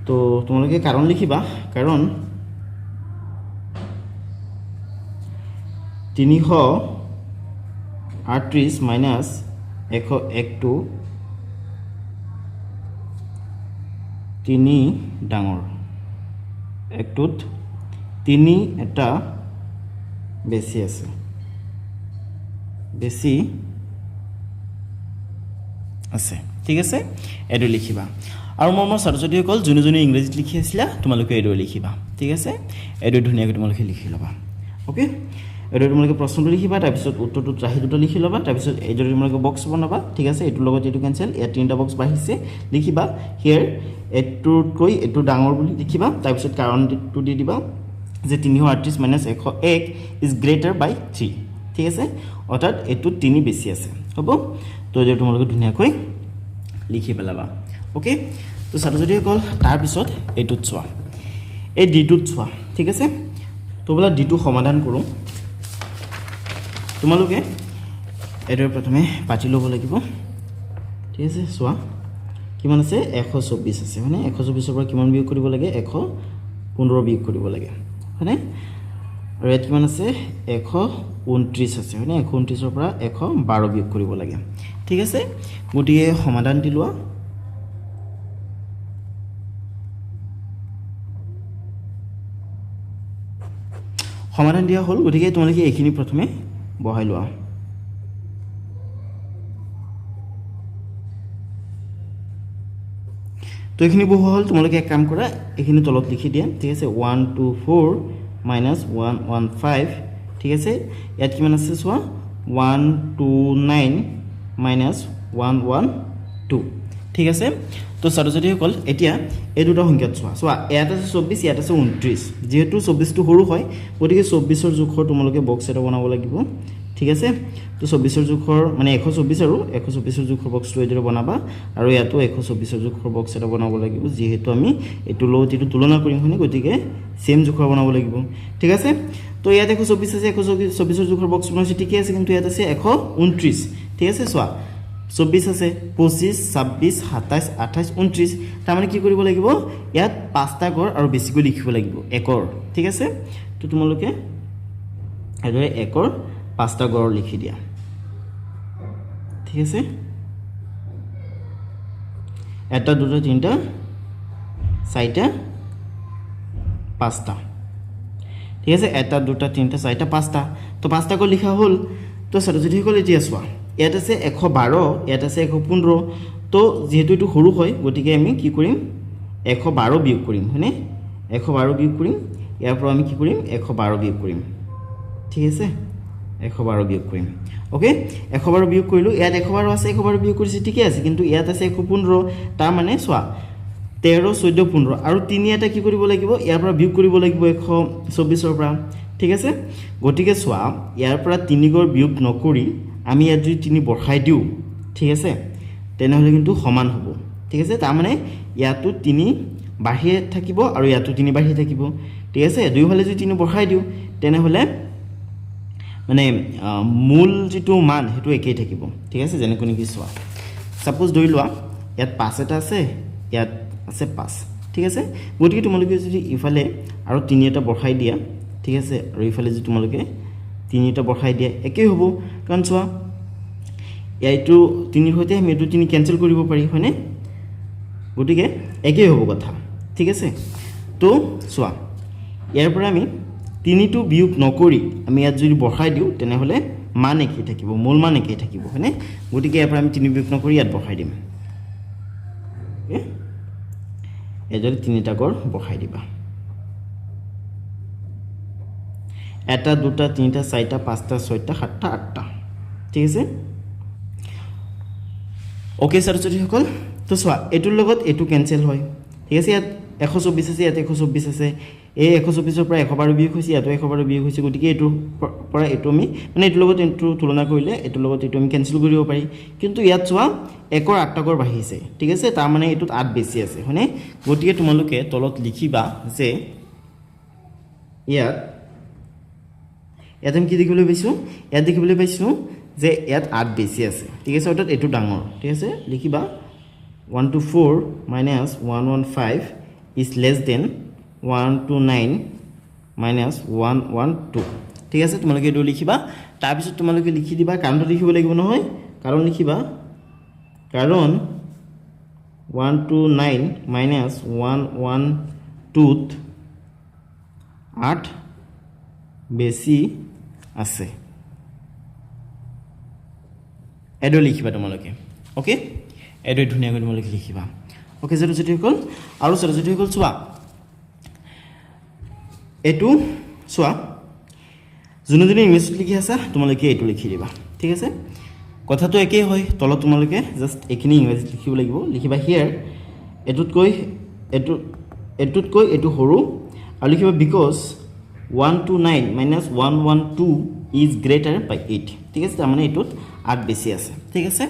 তো তোমালোকে কাৰণ লিখিবা কাৰণ 338 মাইনাস 101 টো 3 ডাঙৰ একটুত 3 এটা বেছি আছে ঠিক আছে এটো লিখিবা আৰু মোৰ ছাত্ৰ-ছাত্ৰীসকল যোনে ইংৰাজীত লিখি আছিলা তোমালোকে এটো লিখিবা ঠিক আছে এটো ধুনিয়াকৈ তোমালোকে লিখি লবা ওকে এটো তোমালোকে প্ৰশ্নটো লিখিবা তাৰ পিছত উত্তৰটো ৰাহি দুটা লিখি লবা তাৰ পিছত এজৰি তোমালোকে বক্স বনাবা ঠিক আছে এটো লগত এটো কেনসেল ইয়াত তিনটা বক্স বাহিছে লিখিবা হিয়াৰ এটোতকৈ এটো ডাঙৰ বুলি লিখিবা তাৰ পিছত কাৰণটো দি দিবা যে 338 মাইনাস 101 ইজ গ্ৰেটাৰ বাই 3 ঠিক আছে অৰ্থাৎ এটো 3 বেছি আছে হ'ব তো এটো তোমালোকে ধুনিয়াকৈ লিখি পেলাবা ওকে তো ছাত্ৰ-ছাত্ৰীসকল তাৰ পিছত এটোত চোৱা এই ডিটোত চোৱা ঠিক আছে তো বলা ডিটো সমাধান কৰো তোমালোকে এটোৰ প্ৰথমে পাতি ল'ব লাগিব ঠিক আছে চোৱা কিমান আছে 124 আছে মানে 124 পৰা কিমান বিয়োগ কৰিব লাগে 115 বিয়োগ কৰিব লাগে মানে আৰু ইয়াত কিমান আছে 129 আছে মানে 129 ৰ পৰা 112 বিয়োগ কৰিব লাগে ঠিক আছে গটিয়ে সমাধান দি লোৱা সমাধান দিয়া হল গটিকে তোমালোকে এইখিনি প্ৰথমে বহাই লোৱা তো এখিনি বহু হল তোমালোকে এক কাম কৰা এখিনি তলত লিখি দিয়া ঠিক আছে 124 minus 115 ঠিক আছে ইয়াত কিমান আছে চোৱা 129 minus 112 ঠিক আছে তো ছাত্ৰ-ছাত্ৰীসকল এতিয়া এই দুটা সংখ্যাত চোৱা ইয়াত আছে 24 ইয়াত আছে 29 যেহেতু 24 টো সৰু হয় গতিকে 24 ৰ জোখৰ তোমালোকে বক্স এটা বনাব লাগিব ঠিক আছে তো 24 ৰ জোখৰ মানে 124 আৰু 124 ৰ জোখৰ বক্সটো এদৰে বনাবা আৰু ইয়াতো 124 ৰ জোখৰ বক্স এটা বনাব লাগিব যেহেতু আমি এটো লগত এটো তুলনা কৰিম হনে গতিকে সেম জোখৰ বনাব লাগিব ঠিক আছে তো ইয়াত 124 আছে 124 ৰ জোখৰ বক্স বনাইছে ঠিক আছে কিন্তু ইয়াত আছে 129 ঠিক আছে চোৱা 24 আছে 25 26 27 28 29 তাৰ মানে কি কৰিব লাগিব ইয়াত পাঁচটা গড় আৰু বেছিকৈ লিখিব লাগিব একৰ ঠিক আছে তো তোমালোকে এদৰে একৰ পাঁচটা গড় লিখি দিয়া ঠিক আছে এটা দুটা তিনটা চাৰিটা পাঁচটা ঠিক আছে এটা দুটা তিনটা চাৰিটা পাঁচটা তো পাঁচটা গড় লিখা হল তো ছাত্ৰ-ছাত্ৰীসকল এতিয়া চোৱা ইয়াত আছে 112 ইয়াত আছে 115 তো যেহেতু এটো সৰু হয় গতিকে আমি কি কৰিম 112 বিয়োগ কৰিম হয়নে 112 বিয়োগ কৰিম ইয়াৰ পৰা আমি কি কৰিম 112 বিয়োগ কৰিম ঠিক আছে 112 বিয়োগ কৰিম ওকে 112 বিয়োগ কৰিলো ইয়াত 112 আছে 112 বিয়োগ কৰিছে ঠিকই আছে কিন্তু ইয়াত আছে 115 তাৰ মানে চোৱা 13 14 15 আৰু 3 এটা কি কৰিব লাগিব ইয়াৰ পৰা বিয়োগ কৰিব লাগিব 124 ৰ পৰা ঠিক আছে গটিকে চোৱা ইয়াৰ পৰা 3 গড় বিয়োগ নকৰি আমি ইয়াত যদি 3 বঢ়াই দিও ঠিক আছে তেনেহলে কিন্তু সমান হ'ব ঠিক আছে তাৰ মানে ইয়াতো 3 বাঢ়ি থাকিব আৰু ইয়াতো 3 বাঢ়ি থাকিব ঠিক আছে দুইফালে যদি 3 বঢ়াই দিও তেনেহলে মানে মূল যেটো মান হেতু একেই থাকিব ঠিক আছে যেনে কোনি কি চোৱা সাপোজ ধৰি লোৱা ইয়াত 5 এটা আছে ইয়াত আছে 5 ঠিক আছে গতিকে তোমালোকে যদি ইফালে আৰু 3 এটা বঢ়াই দিয়া ঠিক আছে আৰু ইফালে যদি তোমালোকে 3 এটা বঢ়াই দিয়া একেই হ'ব কাৰণ চোৱা এইটো 3 হৈতে আমি এটো 3 কেনসেল কৰিব পাৰি হয়নে গতিকে একেই হ'ব কথা ঠিক আছে তো চোৱা ইয়াৰ পৰা আমি 3 টো বিয়োগ নকৰি আমি ইয়াত যদি বঢ়াই দিও তেনেহলে মান একেই থাকিব মূল মান একেই থাকিব হয়নে গতিকে ইয়াৰ পৰা আমি 3 বিয়োগ নকৰি ইয়াত বঢ়াই দিম এজৰি 3টা গড় বঢ়াই দিবা এটা দুটা তিনিটা চাৰিটা পাঁচটা ছয়টা সাতটা আঠটা ঠিক আছে ওকে ছাত্ৰ-ছাত্ৰীসকল তো চোৱা এটোৰ লগত এটো কেনসেল হয় ঠিক আছে ইয়াত 124 আছে ইয়াত 124 আছে এই 124 পৰা 100 বাৰ বিয়োগ হৈছে ইয়াত 100 বাৰ বিয়োগ হৈছে গতিকে এটো পৰা এটো আমি মানে এটোৰ লগত এটো তুলনা কৰিলে এটোৰ লগত এটো আমি কেনসেল কৰিব পাৰি কিন্তু ইয়াত চোৱা 1 ৰ 8 টাকৰ বাঢ়িছে ঠিক আছে তাৰ মানে এটোত 8 বেছি আছে হয়নে গতিকে তোমালোকে তলত লিখিবা যে ইয়াত আমি কি দেখিবলৈ পাইছো ইয়াত দেখিবলৈ পাইছো যে ইয়াত 8 বেছি আছে ঠিক আছে অৰ্থাৎ এটো ডাঙৰ ঠিক আছে লিখিবা 124 minus 115 is less than 129 minus 112 ঠিক আছে তোমালোকে এটো লিখিবা তাৰ পিছত তোমালোকে লিখি দিবা কাৰণটো লিখিব লাগিব নহয় কাৰণ লিখিবা কাৰণ 129 minus 112 8 বেছি আছে এটো লিখিবা তোমালোকে ওকে এটো ধুনিয়াকৈ তোমালোকে লিখিবা ওকে ছাত্ৰ-ছাত্ৰীসকল আৰু ছাত্ৰ-ছাত্ৰীসকল চোৱা এটো চোৱা যোনজনে ইংলিছত লিখি আছে তোমালোকে এটো লিখি দিবা ঠিক আছে কথাটো একেই হয় তলত তোমালোকে জাস্ট এখিনি ইংৰাজীত লিখিব লাগিব লিখিবা হিয়াৰ এটোতকৈ এটো সৰু আৰু লিখিবা because 129 minus 112 is greater by 8 ঠিক আছে তাৰ মানে এটোত 8 বেছি আছে ঠিক আছে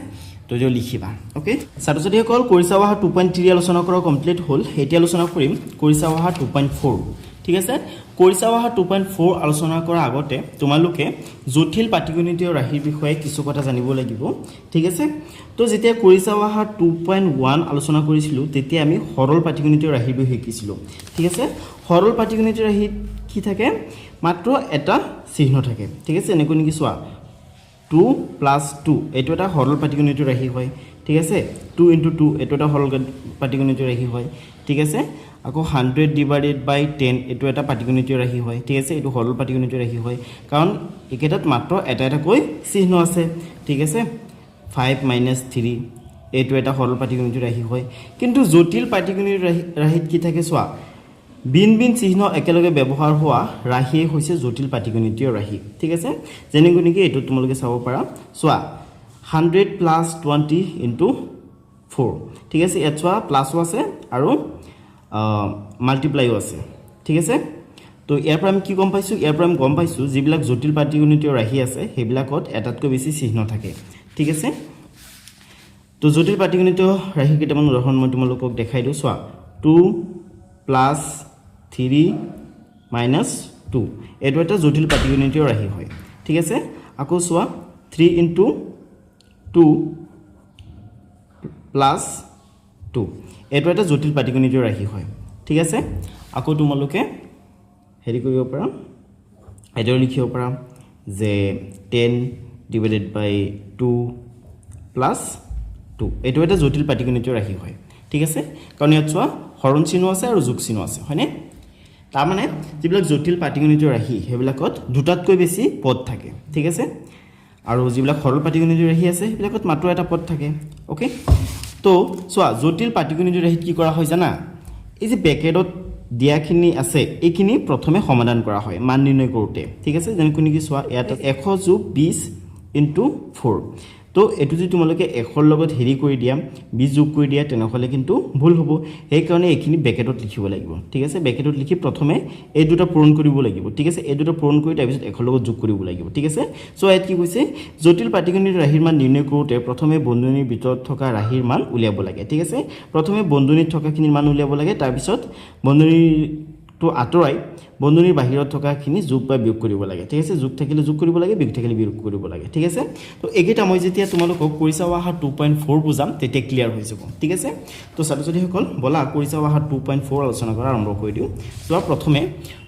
তো যে লিখিবা ওকে ছাত্ৰ-ছাত্ৰীসকল কৰিছাৱাহা 2.3 আলোচনা কৰা কমপ্লিট হ'ল এতিয়া আলোচনা কৰিম কৰিছাৱাহা 2.4 ঠিক আছে কৰিছাৱাহা 2.4 আলোচনা কৰাৰ আগতে তোমালোকে জটিল পাটিগণিতীয় ৰাশিৰ বিষয়ে কিছু কথা জানিব লাগিব ঠিক আছে তো যেতিয়া কৰিছাৱাহা 2.1 আলোচনা কৰিছিলো তেতিয়া আমি সৰল পাটিগণিতীয় ৰাশিৰ বিষয়ে শিকিছিলো ঠিক আছে সৰল পাটিগণিতীয় ৰাশিত কি থাকে মাত্ৰ এটা চিহ্ন থাকে ঠিক আছে এনেকৈ নেকি চোৱা 2 plus 2 এটো এটা সৰল পাটিগণিতীয় ৰাশি হয় ঠিক আছে 2 into 2 এটো এটা সৰল পাটিগণিতীয় ৰাশি হয় ঠিক আছে আকৌ 100 divided by 10 এটো এটা পাটিগণিতীয় ৰাশি হয় ঠিক আছে এটো সৰল পাটিগণিতীয় ৰাশি হয় কাৰণ একেটাত মাত্ৰ এটা কৈ চিহ্ন আছে ঠিক আছে 5 minus 3 এটো এটা সৰল পাটিগণিতীয় ৰাশি হয় কিন্তু জটিল পাটিগণিতীয় ৰাশিত কি থাকে চোৱা বিন চিহ্ন একেলগে ব্যৱহাৰ হোৱা ৰাশি হৈছে জটিল পাটিগণিতীয় ৰাশি ঠিক আছে যেনেকৈ নেকি এটো তোমালোকে চাব পাৰা চোৱা 100 plus 20 into 4 ঠিক আছে ইয়াত চোৱা প্লাসও আছে আৰু মাল্টিপ্লাইও আছে ঠিক আছে তো ইয়াৰ পৰা আমি কি গম পাইছো ইয়াৰ পৰা আমি গম পাইছো যিবিলাক জটিল পাটিগণিতীয় ৰাশি আছে হেবিলাকত এটাতকৈ বেছি চিহ্ন থাকে ঠিক আছে তো জটিল পাটিগণিতীয় ৰাশি কেইটামান উদাহৰণ মই তোমালোকক দেখাই দিও চোৱা 2 plus 3 minus 2 এটো এটা জটিল পাটিগণিতীয় ৰাশি হয় ঠিক আছে আকৌ চোৱা 3 into 2 plus 2 এটো এটা জটিল পাটিগণিতীয় ৰাশি হয় ঠিক আছে আকৌ তোমালোকে হেৰি কৰিব পাৰা এটো লিখিব পাৰা যে 10 divided by 2 plus 2 এটো এটা জটিল পাটিগণিতীয় ৰাশি হয় ঠিক আছে কাৰণ ইয়াত চোৱা হৰণ চিহ্ন আছে আৰু যোগ চিহ্ন আছে হয়নে তাৰ মানে যিবিলাক জটিল পাটিগণিতীয় ৰাশি হেবিলাকত দুটাতকৈ বেছি পদ থাকে ঠিক আছে আৰু যিবিলাক সৰল পাটিগণিতীয় ৰাশি আছে হেবিলাকত মাত্ৰ এটা পদ থাকে ওকে তো চোৱা জটিল পাটিগণিতীয় ৰাশিত কি কৰা হয় জানা এই যে ব্ৰেকেটত দিয়াখিনি আছে এইখিনি প্ৰথমে সমাধান কৰা হয় মান নিৰ্ণয় কৰোতে ঠিক আছে যেনেকৈ নেকি চোৱা ইয়াত 100 + 20 * 4 তো এটো যদি তোমালোকে 100 লগত হেৰি কৰি দিয়া 20 যোগ কৰি দিয়া তেনেহলে কিন্তু ভুল হ'ব এই কাৰণে এইখিনি ব্ৰেকেটত লিখিব লাগিব ঠিক আছে ব্ৰেকেটত লিখি প্ৰথমে এই দুটা পূৰণ কৰিব লাগিব ঠিক আছে এই দুটা পূৰণ কৰি তাৰ পিছত 100 লগত যোগ কৰিব লাগিব ঠিক আছে সো ইয়াত কি কৈছে জটিল পাটিগণিতীয় ৰাশিৰ মান নিৰ্ণয় কৰোতে প্ৰথমে বন্ধনীৰ ভিতৰত থকা ৰাশিৰ মান উলিয়াব লাগে ঠিক আছে প্ৰথমে বন্ধনীত থকাখিনিৰ মান উলিয়াব লাগে তাৰ পিছত বন্ধনীৰ তো আতৰাই বন্ধনীৰ বাহিৰত থকাখিনি যোগ বা বিয়োগ কৰিব লাগে ঠিক আছে যোগ থাকিলে যোগ কৰিব লাগে বিয়োগ থাকিলে বিয়োগ কৰিব লাগে ঠিক আছে তো একেটা মই যেতিয়া তোমালোকক কৰিছাৱাহা 2.4 বুজাম তেতিয়া ক্লিয়াৰ হৈ যাব ঠিক আছে তো ছাত্ৰ-ছাত্ৰীসকল বলা কৰিছাৱাহা 2.4 আলোচনা কৰা আৰম্ভ কৰি দিও যোৱা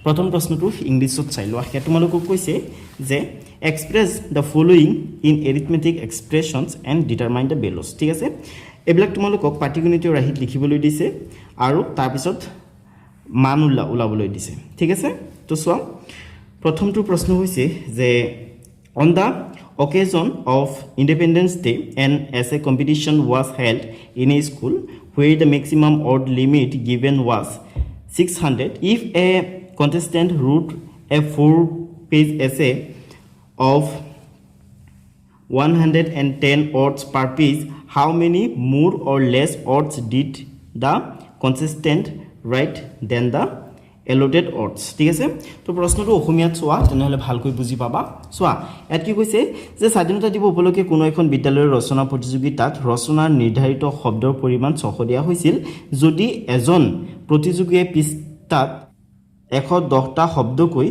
প্ৰথম প্ৰশ্নটো ইংলিছত চাই লোৱা হেয়া তোমালোকক কৈছে যে express the following in arithmetic expressions and determine the values ঠিক আছে এইবিলাক তোমালোকক পাটিগণিতীয় ৰাশিত লিখিবলৈ দিছে আৰু তাৰ পিছত মান উলাবলৈ দিছে ঠিক আছে তো চোৱা প্ৰথমটো প্ৰশ্ন হৈছে যে on the occasion of Independence Day and as a competition was held in a school where the maximum odd limit given was 600 if a contestant wrote a page essay of 110 odds per page, how many more or less odds did the contestant write than the allotted odds? ঠিক আছে তো প্ৰশ্নটো অসমীয়াত চোৱা তেনেহলে ভালকৈ বুজি পাবা চোৱা ইয়াত কি কৈছে যে স্বাধীনতা দিৱস উপলক্ষে কোনো এখন বিদ্যালয়ৰ ৰচনা প্ৰতিযোগিতাত ৰচনাৰ নিৰ্ধাৰিত শব্দৰ পৰিমাণ 600 দিয়া হৈছিল যদি এজন প্ৰতিযোগীয়ে পৃষ্ঠাত 110টা শব্দকৈ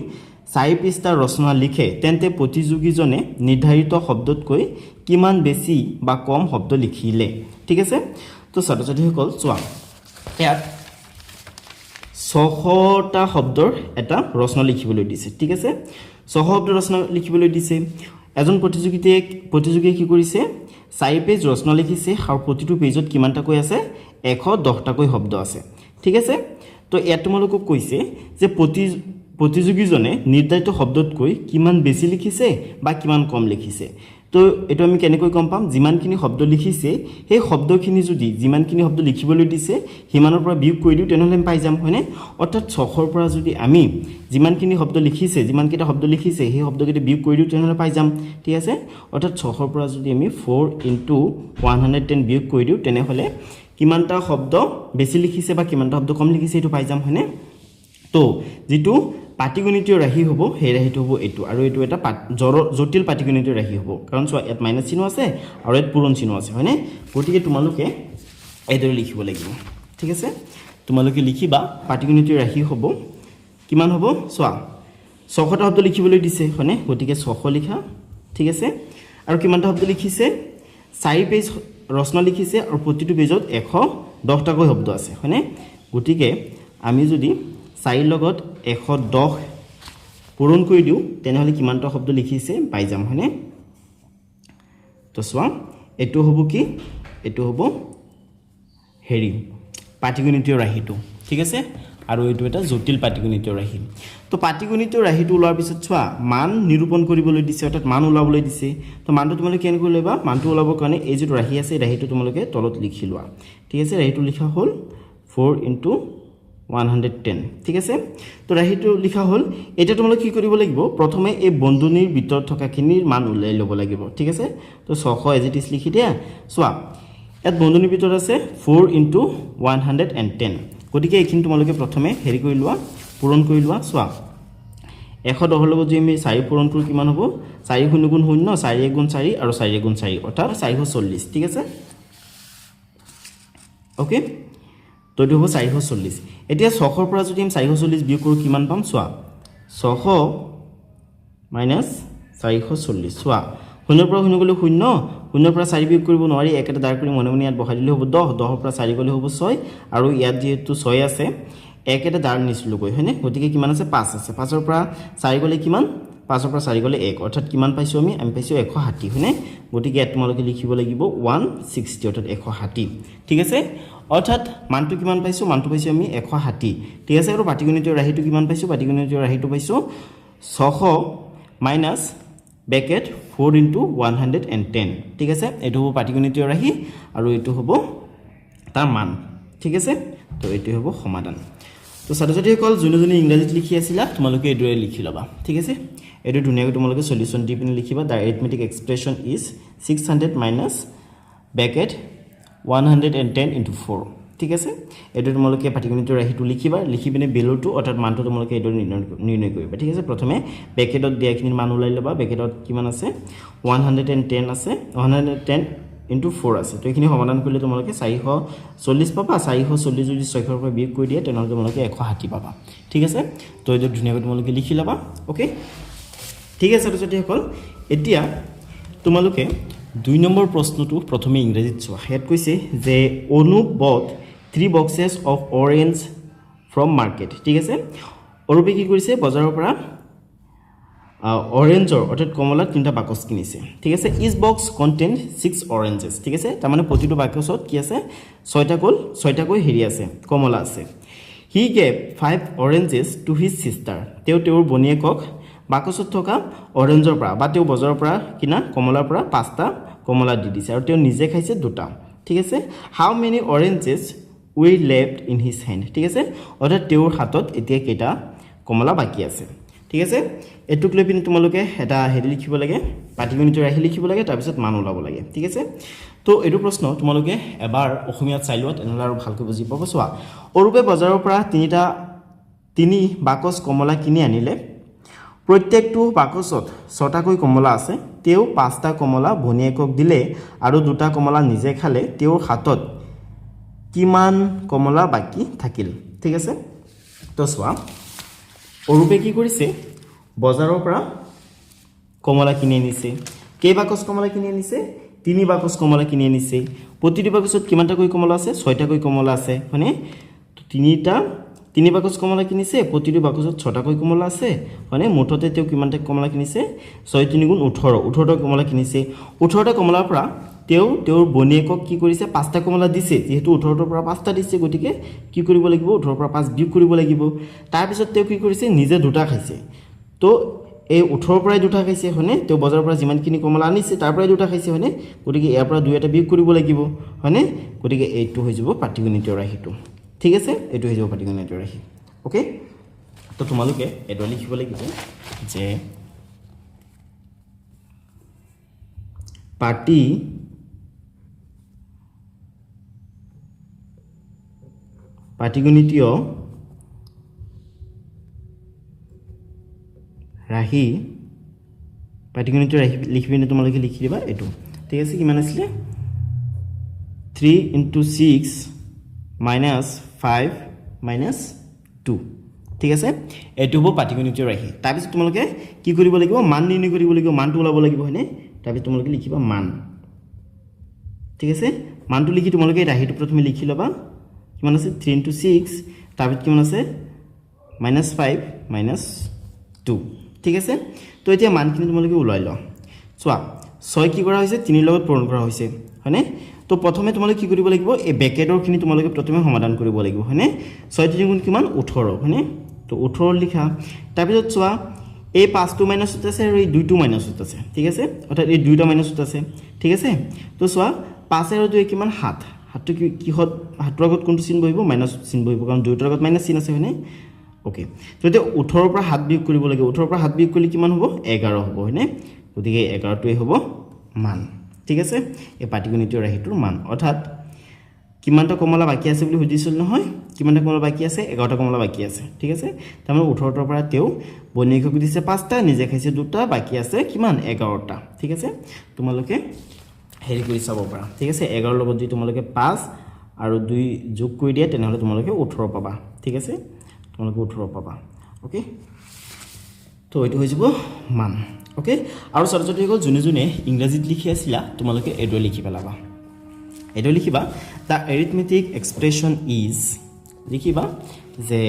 4 পৃষ্ঠাৰ ৰচনা লিখে তেন্তে প্ৰতিযোগীজনে নিৰ্ধাৰিত শব্দতকৈ কিমান বেছি বা কম শব্দ লিখিলে ঠিক আছে তো ছাত্ৰ-ছাত্ৰীসকল চোৱা ইয়াত 600টা শব্দৰ এটা ৰচনা লিখিবলৈ দিছে ঠিক আছে 600 শব্দ ৰচনা লিখিবলৈ দিছে এজন প্ৰতিযোগীয়ে কি কৰিছে 4 পেজ ৰচনা লিখিছে আৰু প্ৰতিটো পেজত কিমানটা কৈ আছে 110টা কৈ শব্দ আছে ঠিক আছে তো ইয়াত তোমালোকক কৈছে যে প্ৰতিযোগীজনে নিৰ্ধাৰিত শব্দতকৈ কিমান বেছি লিখিছে বা কিমান কম লিখিছে তো এটো আমি কেনেকৈ গম পাম যিমানখিনি শব্দ লিখিছে সেই শব্দখিনি যদি যিমানখিনি শব্দ লিখিবলৈ দিছে হিমানৰ পৰা বিয়োগ কৰি দিও তেনেহলে আমি পাই যাম হয়নে অৰ্থাৎ 600ৰ পৰা যদি আমি যিমানখিনি শব্দ লিখিছে যিমানকেইটা শব্দ লিখিছে সেই শব্দকেইটা বিয়োগ কৰি দিও তেনেহলে পাই যাম ঠিক আছে অৰ্থাৎ 600ৰ পৰা যদি আমি 4 * 110 বিয়োগ কৰি দিও তেনেহলে কিমানটা শব্দ বেছি লিখিছে বা কিমানটা শব্দ কম লিখিছে এটো পাই যাম হয়নে তো যেটো পাটিগণিতীয় ৰাশি হ'ব সেই ৰাশিটো হ'ব এটো আৰু এটো এটা জটিল পাটিগণিতীয় ৰাশি হ'ব কাৰণ চোৱা ইয়াত মাইনাস চিহ্ন আছে আৰু ইয়াত পূৰণ চিহ্ন আছে হয়নে গতিকে তোমালোকে এইদৰে লিখিব লাগিব ঠিক আছে তোমালোকে লিখিবা পাটিগণিতীয় ৰাশি হ'ব কিমান হ'ব চোৱা 600টা শব্দ লিখিবলৈ দিছে হয়নে গতিকে 600 লিখা ঠিক আছে আৰু কিমানটা শব্দ লিখিছে 4 পেজ ৰচনা লিখিছে আৰু প্ৰতিটো পেজত 110টা কৈ শব্দ আছে হয়নে গতিকে আমি যদি 4 লগত 110 পূৰণ কৰি দিও তেনেহলে কিমানটা শব্দ লিখিছে পাই যাম হয়নে তো চোৱা এটো হ'ব কি এটো হ'ব হেৰি পাটিগণিতীয় ৰাশিটো ঠিক আছে আৰু এটো এটা জটিল পাটিগণিতীয় ৰাশি তো পাটিগণিতীয় ৰাশিটো ওলোৱাৰ পিছত চোৱা মান নিৰূপণ কৰিবলৈ দিছে অৰ্থাৎ মান ওলাবলৈ দিছে তো মানটো তোমালোকে কেনেকৈ লবা মানটো ওলাবৰ কাৰণে এই যে ৰাশি আছে ৰাশিটো তোমালোকে তলত লিখি লোৱা ঠিক আছে ৰাশিটো লিখা হ'ল 4 * 110 ঠিক আছে তো ৰাশিটো লিখা হ'ল এটা তোমালোকে কি কৰিব লাগিব প্ৰথমে এই বন্ধনীৰ ভিতৰত থকাখিনিৰ মান উলাই ল'ব লাগিব ঠিক আছে তো 600 এজ ইট ইজ লিখি দিয়া চোৱা এত বন্ধনীৰ ভিতৰত আছে 4 * 110 গতিকে এইখিনি তোমালোকে প্ৰথমে হেৰি কৰি লোৱা পূৰণ কৰি লোৱা চোৱা 110 লগত যদি আমি 4 পূৰণ কৰো কিমান হ'ব 4 * 0 * 0 4 * 4 আৰু 4 * 4 অৰ্থাৎ 440 ঠিক আছে ওকে তো এটো হ'ব 440 এতিয়া 600ৰ পৰা যদি আমি 440 বিয়োগ কৰো কিমান পাম চোৱা 600 - 440 চোৱা 0ৰ পৰা 0 গলে 0 0ৰ পৰা 4 বিয়োগ কৰিব নোৱাৰি একেটা দাৰ কৰি মনে মনে ইয়াত বহাই দিলে হ'ব 10 10ৰ পৰা 4 গলে হ'ব 6 আৰু ইয়াত যেহেতু 6 আছে একেটা দাৰ নিছিলো গৈ হয়নে গতিকে কিমান আছে 5 আছে 5ৰ পৰা 4 গলে কিমান 5ৰ পৰা 4 গলে 1 অৰ্থাৎ কিমান পাইছো আমি পাইছো 160 হয়নে গতিকে ইয়াত তোমালোকে লিখিব লাগিব 160 অৰ্থাৎ 160 ঠিক আছে অৰ্থাৎ মানটো কিমান পাইছো মানটো পাইছো আমি 160 ঠিক আছে আৰু পাটিগণিতীয় ৰাশিটো কিমান পাইছো পাটিগণিতীয় ৰাশিটো পাইছো 600 মাইনাস ব্ৰেকেট 4 * 110 ঠিক আছে এটো হ'ব পাটিগণিতীয় ৰাশি আৰু এটো হ'ব তাৰ মান ঠিক আছে তো এটো হ'ব সমাধান তো ছাত্ৰ-ছাত্ৰীসকল যোনজনী ইংৰাজীত লিখি আছিলা তোমালোকে এদৰে লিখি লবা ঠিক আছে এটো ধুনীয়াকৈ তোমালোকে সলিউশন দি পিনে লিখিবা দা arithmetic expression is 600 minus bracket 110 into 4 ঠিক আছে এটো তোমালোকে পাটিগণিতীয় ৰাশিটো লিখিবা লিখি পিনে বেলটো অৰ্থাৎ মানটো তোমালোকে এদৰে নিৰ্ণয় কৰিবা ঠিক আছে প্ৰথমে ব্ৰেকেটত দিয়াখিনিৰ মান উলাই লবা ব্ৰেকেটত কিমান আছে 110 আছে 110 into 4 আছে তো এখিনি সমাধান কৰিলে তোমালোকে 440 পাবা 440 যদি 600ৰ পৰা বিয়োগ কৰি দিয়া তেনেহলে তোমালোকে 160 পাবা ঠিক আছে তো এটো ধুনীয়াকৈ তোমালোকে লিখি লবা ওকে ঠিক আছে ছাত্ৰ-ছাত্ৰীসকল এতিয়া তোমালোকে 2 নম্বৰ প্ৰশ্নটো প্ৰথমে ইংৰাজীত চোৱা হেড কৈছে যে Anup bought 3 boxes of orange from market ঠিক আছে অনুপে কি কৰিছে বজাৰৰ পৰা অৰেঞ্জৰ অৰ্থাৎ কমলা তিনটা বাকচ কিনিছে ঠিক আছে ইচ বক্স কন্টেইন 6 oranges ঠিক আছে তাৰ মানে প্ৰতিটো বাকচত কি আছে 6টা কৈ হেৰি আছে কমলা আছে he gave 5 oranges to his sister তেওঁৰ বনিয়েকক বাকচত থকা অৰেঞ্জৰ পৰা বা তেওঁ বজাৰৰ পৰা কিনা কমলাৰ পৰা 5টা কমলা দি দিছে আৰু তেওঁ নিজে খাইছে 2টা ঠিক আছে how many oranges were left in his hand ঠিক আছে অৰ্থাৎ তেওঁৰ হাতত এতিয়া কেটা কমলা বাকি আছে ঠিক আছে এটুক লৈ পিনি তোমালোকে এটা হেৰি লিখিব লাগে পাটিগণিতৰ ৰাশি লিখিব লাগে তাৰ পিছত মান ওলাব লাগে ঠিক আছে তো এইটো প্ৰশ্ন তোমালোকে এবাৰ অসমীয়াত চাই লোৱা তেনেহলে আৰু ভালকৈ বুজি পাব চোৱা অৰূপে বজাৰৰ পৰা তিনি বাকচ কমলা কিনি আনিলে প্ৰত্যেকটো বাকচত 6টাকৈ কমলা আছে তেও 5টা কমলা ভনিয়েকক দিলে আৰু 2টা কমলা নিজে খালে তেও হাতত কিমান কমলা বাকি থাকিল ঠিক আছে তো চোৱা অৰূপে কি কৰিছে বজাৰৰ পৰা কমলা কিনি আনিছে কেই বাকচ কমলা কিনি আনিছে 3 বাকচ কমলা কিনি আনিছে প্ৰতিটো বাকচত কিমানটাকৈ কমলা আছে 6টাকৈ কমলা আছে মানে তো 3 বাকচ কমলা কিনিছে প্ৰতিটো বাকচত 6টাকৈ কমলা আছে মানে মুঠতে তেও কিমানটা কমলা কিনিছে 6 3 গুণ 18টা কমলা কিনিছে 18টা কমলাৰ পৰা তেওৰ বনিয়েকক কি কৰিছে 5টা কমলা দিছে যেহেতু 18ৰ পৰা 5টা দিছে গতিকে কি কৰিব লাগিব 18ৰ পৰা 5 বিয়োগ কৰিব লাগিব তাৰ পিছত তেও কি কৰিছে নিজে দুটা খাইছে তো এই 18ৰ পৰা দুটা খাইছে হনে তেও বজাৰৰ পৰা যিমানখিনি কমলা আনিছে তাৰ পৰা দুটা খাইছে হনে গতিকে ইয়াৰ পৰা দুই এটা বিয়োগ কৰিব লাগিব হনে গতিকে এইটো হৈ যাব পাটিগণিতৰ ৰাশিটো ঠিক আছে এইটো হৈ যাব পাটিগণিতৰ ৰাশি ওকে তো তোমালোকে এটো লিখিব লাগিব যে পাটিগণিতীয় ৰাশি পাটিগণিতীয় ৰাশি লিখিবিনে তোমালোকে লিখি দিবা এটো ঠিক আছে কিমান আছিল 3 * 6 - 5 - 2 ঠিক আছে এটো হ'ব পাটিগণিতীয় ৰাশি তাৰ পিছত তোমালোকে কি কৰিব লাগিব মান নিৰ্ণয় কৰিব লাগিব মানটো ওলাব লাগিব হয়নে তাৰ পিছত তোমালোকে লিখিবা মান ঠিক আছে মানটো লিখি তোমালোকে ৰাশিটো প্ৰথমে লিখি লবা কিমান আছে 3 * 6 তাৰ পিছত কিমান আছে -5 - 2 ঠিক আছে তো এতিয়া মানখিনি তোমালোকে ওলাই ল চোৱা 6 কি কৰা হৈছে 3 লগত পূৰণ কৰা হৈছে হয়নে তো প্ৰথমে তোমালোকে কি কৰিব লাগিব এই ব্ৰেকেটৰখিনি তোমালোকে প্ৰথমে সমাধান কৰিব লাগিব হয়নে 6 3 গুণ কিমান 18 হয়নে তো 18 লিখা তাৰ পিছত চোৱা এই 5টো মাইনাসত আছে আৰু এই 2টো মাইনাসত আছে ঠিক আছে অৰ্থাৎ এই 2টা মাইনাসত আছে ঠিক আছে তো চোৱা 5 আৰু 2 কিমান 7 হাতটো কিহত হাতৰ আগত কোনটো চিন বহিব মাইনাস চিন বহিব কাৰণ 2টাৰ আগত মাইনাস চিন আছে হয়নে ওকে তো এতিয়া 18ৰ পৰা 7 বিয়োগ কৰিব লাগে 18ৰ পৰা 7 বিয়োগ কৰিলে কিমান হ'ব 11 হ'ব হয়নে গতিকে 11টোৱে হ'ব মান ঠিক আছে এই পাটিগণিতীয় ৰাশিটোৰ মান অৰ্থাৎ কিমানটা কমলা বাকি আছে বুলি বুজিছিল নহয় কিমানটা কমলা বাকি আছে 11টা কমলা বাকি আছে ঠিক আছে তাৰমানে 18টাৰ পৰা তেও বনিয়েকক দিছে 5টা নিজে খাইছে 2টা বাকি আছে কিমান 11টা ঠিক আছে তোমালোকে হেৰি কৰি চাব পাৰা ঠিক আছে 11ৰ লগত যদি তোমালোকে 5 আৰু 2 যোগ কৰি দিয়া তেনেহলে তোমালোকে 18 পাবা ঠিক আছে তোমালোকে 18 পাবা ওকে তো এটো হৈ যাব মান ওকে আৰু ছাত্ৰছাত্ৰী সকল যোনে ইংৰাজীত লিখি আছিলা তোমালোকে এটো লিখি পেলাবা এটো লিখিবা the arithmetic expression is লিখিবা যে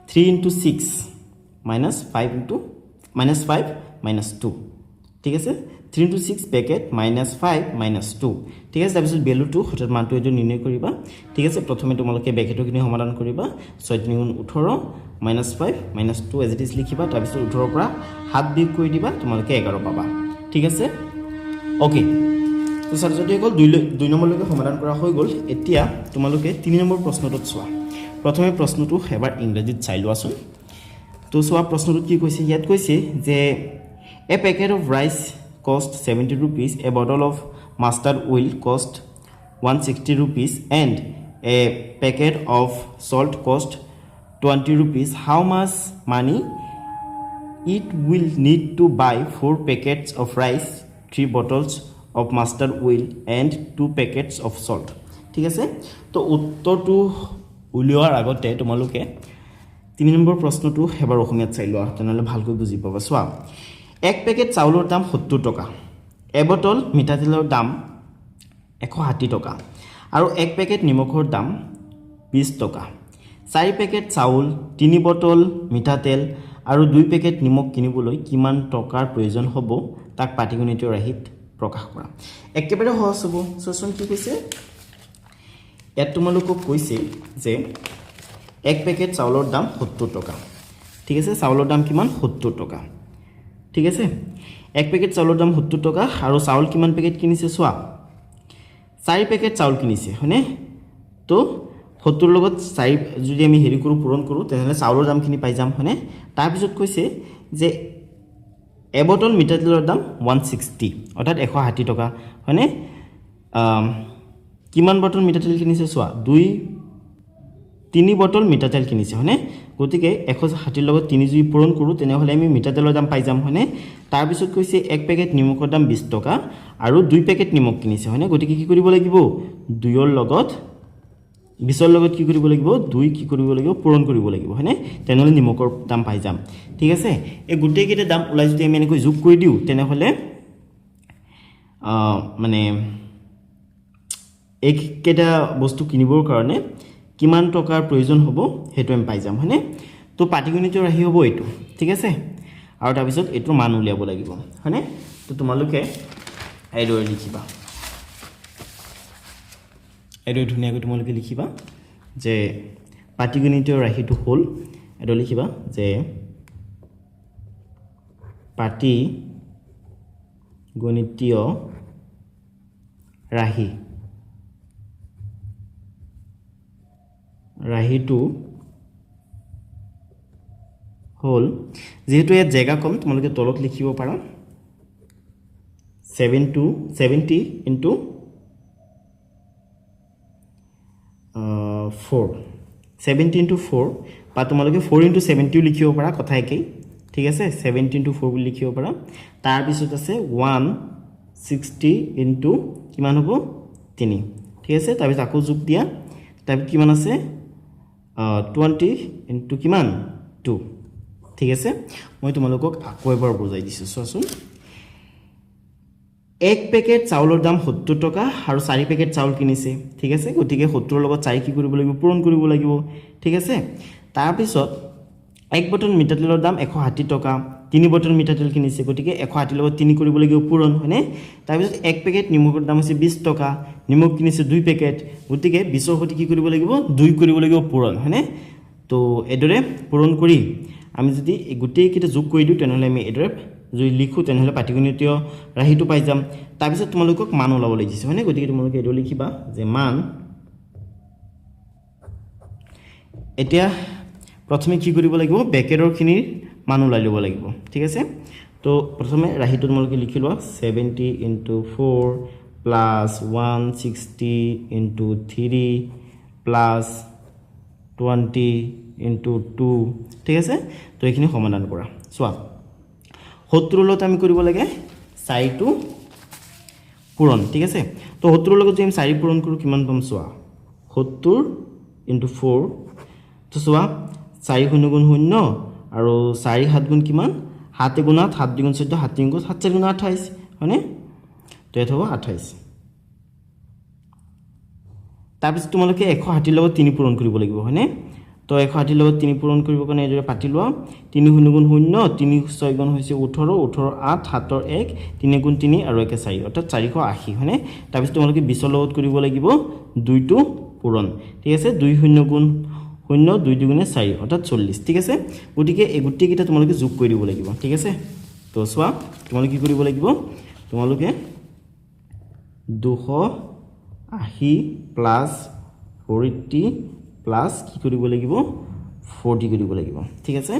3 * 6 - 5 - 2 ঠিক আছে 3 * 6 ব্ৰেকেট -5 - 2 ঠিক আছে তাৰ পিছত ভ্যালুটো হঠাৎ মানটো এটো নিৰ্ণয় কৰিবা ঠিক আছে প্ৰথমে তোমালোকে ব্ৰেকেটৰখিনি সমাধান কৰিবা 6 3 গুণ 18 -5 - 2 এজ ইট ইজ লিখিবা তাৰ পিছত 18ৰ পৰা 7 বিয়োগ কৰি দিবা তোমালোকে 11 পাবা ঠিক আছে ওকে তো ছাত্ৰছাত্ৰী সকল 2 নম্বৰলৈকে সমাধান কৰা হৈ গ'ল এতিয়া তোমালোকে 3 নম্বৰ প্ৰশ্নটোত চোৱা প্ৰথমে প্ৰশ্নটো এবাৰ ইংৰাজীত চাই লোৱাচোন তো চোৱা প্ৰশ্নটো কি কৈছে ইয়াত কৈছে যে a packet of rice cost 70 rupees a bottle of mustard oil cost 160 rupees and a packet of salt cost 20 rupees how much money it will need to buy 4 packets of rice 3 bottles of mustard oil and 2 packets of salt ঠিক আছে তো উত্তৰটো উলিওৱাৰ আগতে তোমালোকে 3 number প্ৰশ্নটো এবাৰ অসমীয়াত চাই লোৱা তেনেহলে ভালকৈ বুজি পাবা চোৱা এক পেকেট চাউলৰ দাম 70 টকা এবটল মিঠাতেলৰ দাম 160 টকা আৰু এক পেকেট নিমখৰ দাম 20 টকা 4 পেকেট চাউল 3 বটল মিঠাতেল আৰু 2 পেকেট নিমখ কিনিবলৈ কিমান টকাৰ প্ৰয়োজন হ'ব তাক পাটিগণিতীয় ৰাশিত প্ৰকাশ কৰা একেবাৰে সহজ হ'ব সচন কি কৈছে ইয়াত তোমালোকক কৈছে যে এক পেকেট চাউলৰ দাম 70 টকা ঠিক আছে চাউলৰ দাম কিমান 70 টকা ঠিক আছে এক পেকেট চাউলৰ দাম 70 টকা আৰু চাউল কিমান পেকেট কিনিছে চোৱা 4 পেকেট চাউল কিনিছে হয়নে তো 70 লগত 4 যদি আমি হেৰি কৰো পূৰণ কৰো তেনেহলে চাউলৰ দামখিনি পাই যাম হনে তাৰ পিছত কৈছে যে এবটল মিঠাতেলৰ দাম 160 অৰ্থাৎ 160 টকা হনে কিমান বটল মিঠাতেল কিনিছে চোৱা 3 বটল মিঠাতেল কিনিছে হনে গতিকে 160 লগত 3 যদি পূৰণ কৰো তেনেহলে আমি মিঠাতেলৰ দাম পাই যাম হনে তাৰ পিছত কৈছে 1 পেকেট নিমখৰ দাম 20 টকা আৰু 2 পেকেট নিমখ কিনিছে হনে গতিকে কি কৰিব লাগিব 2 ৰ লগত 20 ৰ লগত কি কৰিব লাগিব 2 কি কৰিব লাগিব পূৰণ কৰিব লাগিব হনে তেনেহলে নিমখৰ দাম পাই যাম ঠিক আছে এই গুটেই কেইটা দাম ওলাই যদি আমি এনেকৈ যোগ কৰি দিও তেনেহলে মানে এক কেটা বস্তু কিনিবৰ কাৰণে কিমান টকাৰ প্ৰয়োজন হ'ব হেতু আমি পাই যাম হনে তো পাটিগণিতৰ ৰাহি হ'ব এটো ঠিক আছে আৰু তাৰ পিছত এটো মান উলিয়াব লাগিব হনে তো তোমালোকে এইদৰে লিখিবা এইদৰে ধুনীয়াকৈ তোমালোকে লিখিবা যে পাটিগণিতৰ ৰাহিটো হ'ল এটো লিখিবা যে পাটিগণিতীয় ৰাহিটো হল যেহেতু ইয়াত জায়গা কম তোমালোকে তলত লিখিব পাৰা 70 into 4 70 into 4 বা তোমালোকে 4 into 70 লিখিব পাৰা কথা একেই ঠিক আছে 70 into 4 বুলি লিখিব পাৰা তাৰ পিছত আছে 160 into কিমান হ'ব 3 ঠিক আছে তাৰ পিছত আকৌ যোগ দিয়া তাৰ কিমান আছে 20 into কিমান 2 ঠিক আছে মই তোমালোকক আকৌ এবাৰ বুজাই দিছো চোৱাচোন এক পেকেট চাউলৰ দাম 70 টকা আৰু 4 পেকেট চাউল কিনিছে ঠিক আছে গতিকে 70 ৰ লগত 4 কি কৰিব লাগিব পূৰণ কৰিব লাগিব ঠিক আছে তাৰ পিছত এক বটল মিঠাতেলৰ দাম 160 টকা 3 বটল মিঠাতেল কিনিছে গতিকে 160 লগত 3 কৰিব লাগিব পূৰণ হয়নে তাৰ পিছত এক পেকেট নিমখৰ দাম হৈছে 20 টকা নিমখ কিনিছে 2 পেকেট গতিকে 20 ৰ সৈতে কি কৰিব লাগিব 2 কৰিব লাগিব পূৰণ হয়নে তো এদৰে পূৰণ কৰি আমি যদি এই গুটেই কিটা যোগ কৰি দিও তেনেহলে আমি এদৰে যদি লিখো তেনেহলে পাটিগণিতীয় ৰাহিটো পাই যাম তাৰ পিছত তোমালোকক মান ওলাব লাগিছে হয়নে গতিকে তোমালোকে এদৰে লিখিবা যে মান এতিয়া প্ৰথমে কি কৰিব লাগিব ব্ৰেকেটৰ খিনিৰ মান ওলাই ল'ব লাগিব ঠিক আছে তো প্ৰথমে ৰাহিটো তোমালোকে লিখি লোৱা 70 into 4 plus 160 into 3 plus 20 into 2 ঠিক আছে তো এইখিনি সমাধান কৰা চোৱা 70 লগত আমি কৰিব লাগে 4 টো পূৰণ ঠিক আছে তো 70 লগত যদি আমি 4 পূৰণ কৰো কিমান পাম চোৱা 70 into 4 তো চোৱা 4 গুণ 0 আৰু 4 7 গুণ কিমান 7 গুণ 8 7 গুণ 14 7 গুণ 7 4 গুণ 28 হয়নে তো এত হ'ব 28 তাৰপিছত তোমালোকে 160 লগত 3 পূৰণ কৰিব লাগিব হয়নে তো 160 লগত 3 পূৰণ কৰিব কাৰণে এদৰে পাতি লোৱা 3 গুণ 0 3 6 গুণ হৈছে 18 18 8 7 1 3 গুণ 3 আৰু 1 4 অৰ্থাৎ 480 হয়নে তাৰপিছত তোমালোকে 20 লগত কৰিব লাগিব 2 টো পূৰণ ঠিক আছে 2 0 গুণ 0 2 দুগুণে 4 অৰ্থাৎ 40 ঠিক আছে গতিকে এই গুটি কিটা তোমালোকে যোগ কৰি দিব লাগিব ঠিক আছে তো চোৱা তোমালোকে কি কৰিব লাগিব তোমালোকে 280 প্লাস 40 প্লাস কি কৰিব লাগিব 40 কৰিব লাগিব ঠিক আছে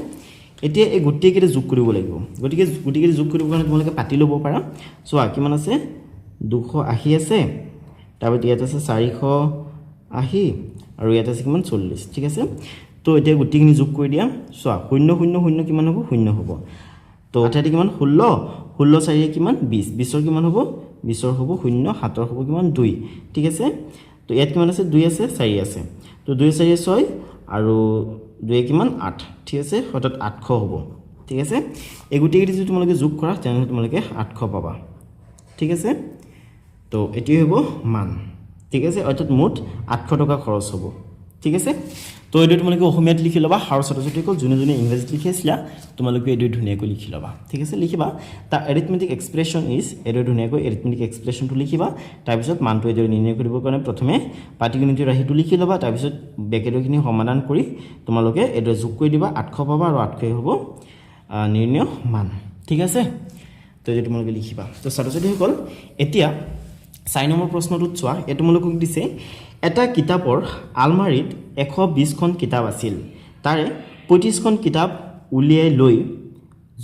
এতিয়া এই গুটি কিটা যোগ কৰিব লাগিব গতিকে গুটি কিটা যোগ কৰিব কাৰণে তোমালোকে পাতি ল'ব পাৰা চোৱা কিমান আছে 280 আছে তাৰপিছত ইয়াত আছে 480 আৰু ইয়াত আছে কিমান 40 ঠিক আছে তো এতিয়া গুটিখিনি যোগ কৰি দিয়া চোৱা 0 0 0 কিমান হ'ব 0 হ'ব তো এটাতে কিমান 16 16 4 কিমান 20 20 ৰ কিমান হ'ব 20 ৰ হ'ব 0 7 ৰ হ'ব কিমান 2 ঠিক আছে তো ইয়াত কিমান আছে 2 আছে 4 আছে তো 2 4 6 আৰু 2 কিমান 8 ঠিক আছে অৰ্থাৎ 800 হ'ব ঠিক আছে এই গুটিকেইটা যদি তোমালোকে যোগ কৰা তেনেহলে তোমালোকে 800 পাবা ঠিক আছে তো এটি হ'ব মান ঠিক আছে অৰ্থাৎ মুঠ 800 টকা খৰচ হ'ব ঠিক আছে তো এটো তোমালোকে অসমীয়াত লিখি লবা আৰু ছাত্ৰছাত্ৰীসকল যোনে যোনে ইংৰাজীত লিখি আছিলা তোমালোকে এটো ধুনীয়াকৈ লিখি লবা ঠিক আছে লিখিবা তা এৰিথমেটিক এক্সপ্ৰেছন ইজ এটো ধুনীয়াকৈ এৰিথমেটিক এক্সপ্ৰেছনটো লিখিবা তাৰ পিছত মানটো এটো নিৰ্ণয় কৰিব কাৰণে প্ৰথমে পাটিগণিতৰ ৰাহিটো লিখি লবা তাৰ পিছত ব্ৰেকেটৰখিনি সমাধান কৰি তোমালোকে এটো যোগ কৰি দিবা 800 পাবা আৰু 800 হ'ব নিৰ্ণয় মান ঠিক আছে তো এটো তোমালোকে লিখিবা তো ছাত্ৰছাত্ৰীসকল এতিয়া 4 নম্বৰ প্ৰশ্নটো চোৱা এটো তোমালোকক দিছে এটা কিতাপৰ আলমাৰীত 120খন কিতাপ আছিল তাৰে 25খন কিতাপ উলিয়াই লৈ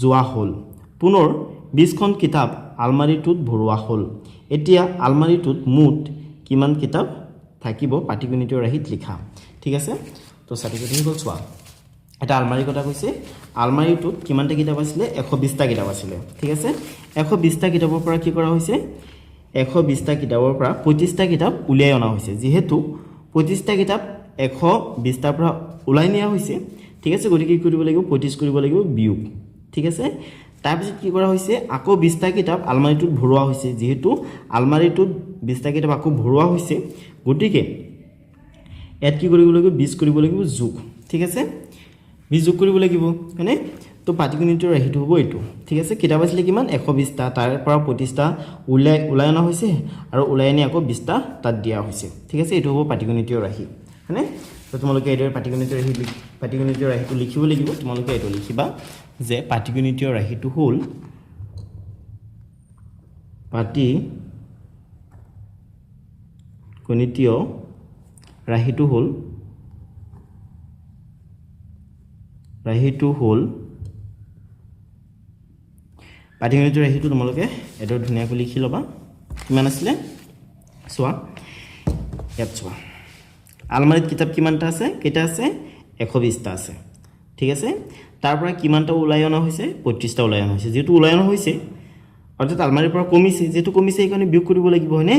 যোৱা হ'ল পুনৰ 20খন কিতাপ আলমাৰীটোত ভৰোৱা হ'ল এতিয়া আলমাৰীটোত মুঠ কিমান কিতাপ থাকিব পাটিগণিত ৰাহিত লিখা ঠিক আছে তো ছাত্ৰীজনী গল চোৱা এটা আলমাৰী কথা কৈছে আলমাৰীটোত কিমানটা কিতাপ আছিল 120টা কিতাপ আছিল ঠিক আছে 120টা কিতাপৰ পৰা কি কৰা হৈছে 120টা কিতাপৰ পৰা 25টা কিতাপ উলিয়াই অনা হৈছে যেহেতু 25টা কিতাপ 120টাৰ পৰা উলাই নিয়া হৈছে ঠিক আছে গতি কি কৰিব লাগিব 25 কৰিব লাগিব বিয়োগ ঠিক আছে তাৰপিছত কি কৰা হৈছে আকৌ 20টা কিতাপ আলমাৰীটোত ভৰোৱা হৈছে যেহেতু আলমাৰীটোত 20টা কিতাপ আকৌ ভৰোৱা হৈছে গতিকে এড কি কৰিব লাগিব 20 কৰিব লাগিব যোগ ঠিক আছে 20 যোগ কৰিব লাগিব মানে তো পাটিগণিতৰ ৰাহিটো হ'ব এটো ঠিক আছে কিতাপ আছিল কিমান 120টা তাৰ পৰা 25টা উলাই অনা হৈছে আৰু উলাই আনি আকৌ 20টা তাত দিয়া হৈছে ঠিক আছে এটো হ'ব পাটিগণিতৰ ৰাহি মানে তো তোমালোকে এডৰ পাটিগণিতৰ ৰাহিটো লিখিব লাগিব তোমালোকে এটো লিখিবা যে পাটিগণিতৰ ৰাহিটো হ'ল পাটিগণিতীয় ৰাহিটো হ'ল পাটিগণিতৰ ৰাহিটো তোমালোকে এডৰ ধুনীয়াকৈ লিখি লবা কিমান আছিল চোৱা ইয়াত চোৱা আলমাৰীত কিতাপ কিমানটা আছে কেইটা আছে 120টা আছে ঠিক আছে তাৰ পৰা কিমানটা উলাই অনা হৈছে 25টা উলাই অনা হৈছে যেহেতু উলাই অনা হৈছে অৰ্থাৎ আলমাৰীৰ পৰা কমিছে যেহেতু কমিছে এইকাৰণে বিয়োগ কৰিব লাগিব হয়নে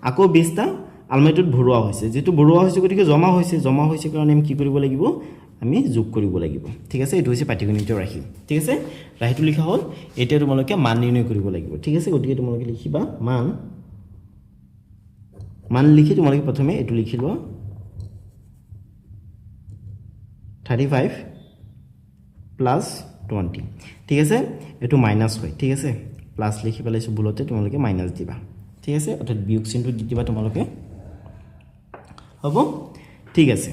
আকৌ 20টা আলমাৰীটোত ভৰোৱা হৈছে যেহেতু ভৰোৱা হৈছে গতিকে জমা হৈছে কাৰণে আমি কি কৰিব লাগিব আমি যোগ কৰিব লাগিব ঠিক আছে এটো হৈছে পাটিগণিতৰ ৰাহি ঠিক আছে ৰাহিটো লিখা হ'ল এতিয়া তোমালোকে মান নিৰ্ণয় কৰিব লাগিব ঠিক আছে গতিকে তোমালোকে লিখিবা মান লিখি তোমালোকে প্ৰথমে এটো লিখি লোৱা 35 প্লাস 20 ঠিক আছে এটো মাইনাস হয় ঠিক আছে প্লাস লিখি পেলাইছো বুলতে তোমালোকে মাইনাস দিবা ঠিক আছে অৰ্থাৎ বিয়োগ চিহ্নটো দি দিবা তোমালোকে হ'ব ঠিক আছে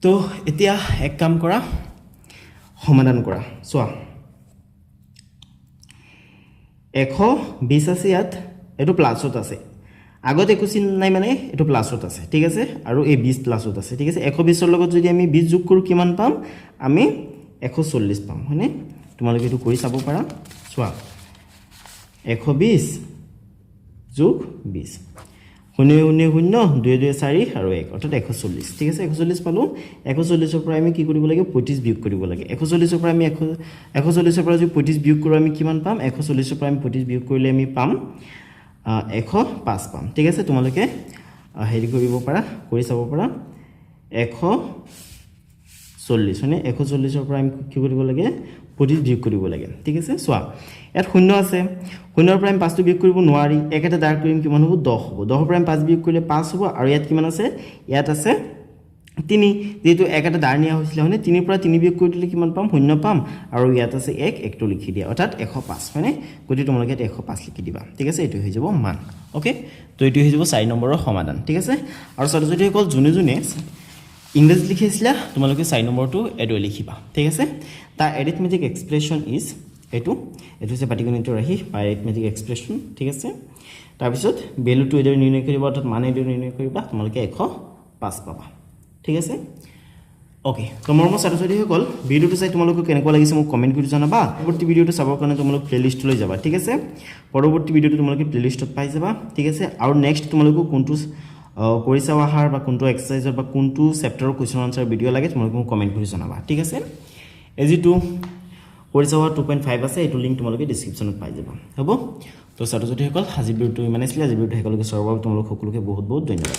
তো এতিয়া এক কাম কৰা সমাধান কৰা চোৱা 120 আছে ইয়াত এটো প্লাসত আছে আগত একো চিন নাই মানে এটো প্লাসত আছে ঠিক আছে আৰু এই 20 প্লাসত আছে ঠিক আছে 120 ৰ লগত যদি আমি 20 যোগ কৰো কিমান পাম আমি 140 পাম হয়নে তোমালোকে এটো কৰি চাব পাৰা চোৱা 120 যোগ 20 0 0 0 2 2 4 আৰু 1 অৰ্থাৎ 140 ঠিক আছে 140 পালো 140 ৰ পৰা আমি কি কৰিব লাগে 25 বিয়োগ কৰিব লাগে 140 ৰ পৰা আমি 140 ৰ পৰা যদি 25 বিয়োগ কৰো আমি কিমান পাম 140 ৰ পৰা আমি 25 বিয়োগ কৰিলে আমি পাম 105 পাম ঠিক আছে তোমালোকে হেৰি কৰিব পাৰা কৰি চাব পাৰা 140 মানে 140 ৰ পৰা আমি কি কৰিব লাগে 25 বিয়োগ কৰিব লাগে ঠিক আছে চোৱা ইয়াত 0 আছে 0 ৰ পৰা আমি 5 টো বিয়োগ কৰিব নোৱাৰি একেটা দাৰ কৰিম কিমান হ'ব 10 হ'ব 10 ৰ পৰা আমি 5 বিয়োগ কৰিলে 5 হ'ব আৰু ইয়াত কিমান আছে ইয়াত আছে 3 যেটো একেটা দাৰ নিয়া হৈছিল মানে 3 ৰ পৰা 3 বিয়োগ কৰি দিলে কিমান পাম 0 পাম আৰু ইয়াত আছে 1 টো লিখি দিয়া অৰ্থাৎ 105 মানে গতি তোমালোকে 105 লিখি দিবা ঠিক আছে এটো হৈ যাব মান ওকে তো এটো হৈ যাব 4 নম্বৰৰ সমাধান ঠিক আছে আৰু ছাত্ৰছাত্ৰী সকল জুনে ইংলিশ লিখিছিলা তোমালোকে 4 নম্বৰটো এডো লিখিবা ঠিক আছে তাৰ এৰিথমেটিক এক্সপ্ৰেছন ইজ এটো হৈছে পাটিগণিতৰ ৰাহি বা এৰিথমেটিক এক্সপ্ৰেছন ঠিক আছে তাৰ পিছত ভ্যালুটো এডো নিৰ্ণয় কৰিবা অৰ্থাৎ মান এডো নিৰ্ণয় কৰিবা তোমালোকে 105 পাবা ঠিক আছে ওকে তো মৰম ছাত্ৰছাত্ৰী সকল ভিডিওটো চাই তোমালোকক কেনেকুৱা লাগিছে মোক কমেন্ট কৰি জনাবা পৰৱৰ্তী ভিডিওটো চাবৰ কাৰণে তোমালোক প্লেলিষ্ট লৈ যাবা ঠিক আছে পৰৱৰ্তী ভিডিওটো তোমালোকে প্লেলিষ্টত পাই যাবা ঠিক আছে আৰু নেক্সট তোমালোকক কোনটো কৰি চাও আহাৰ বা কোনটো এক্সাৰসাইজৰ বা কোনটো চেপ্টাৰৰ কোৱেশ্চন আনসাৰ ভিডিও লাগে তোমালোকে মোক কমেন্ট কৰি জনাবা ঠিক আছে এজিটো কৰি চাও 2.5 আছে এটো লিংক তোমালোকে ডেসক্ৰিপচনত পাই যাবা হ'ব তো ছাত্ৰছাত্ৰী সকল আজি ভিডিওটো ইমানেই আছিল আজি ভিডিওটো সকলোকে চাবৰ বাবে তোমালোক সকলোকে বহুত বহুত ধন্যবাদ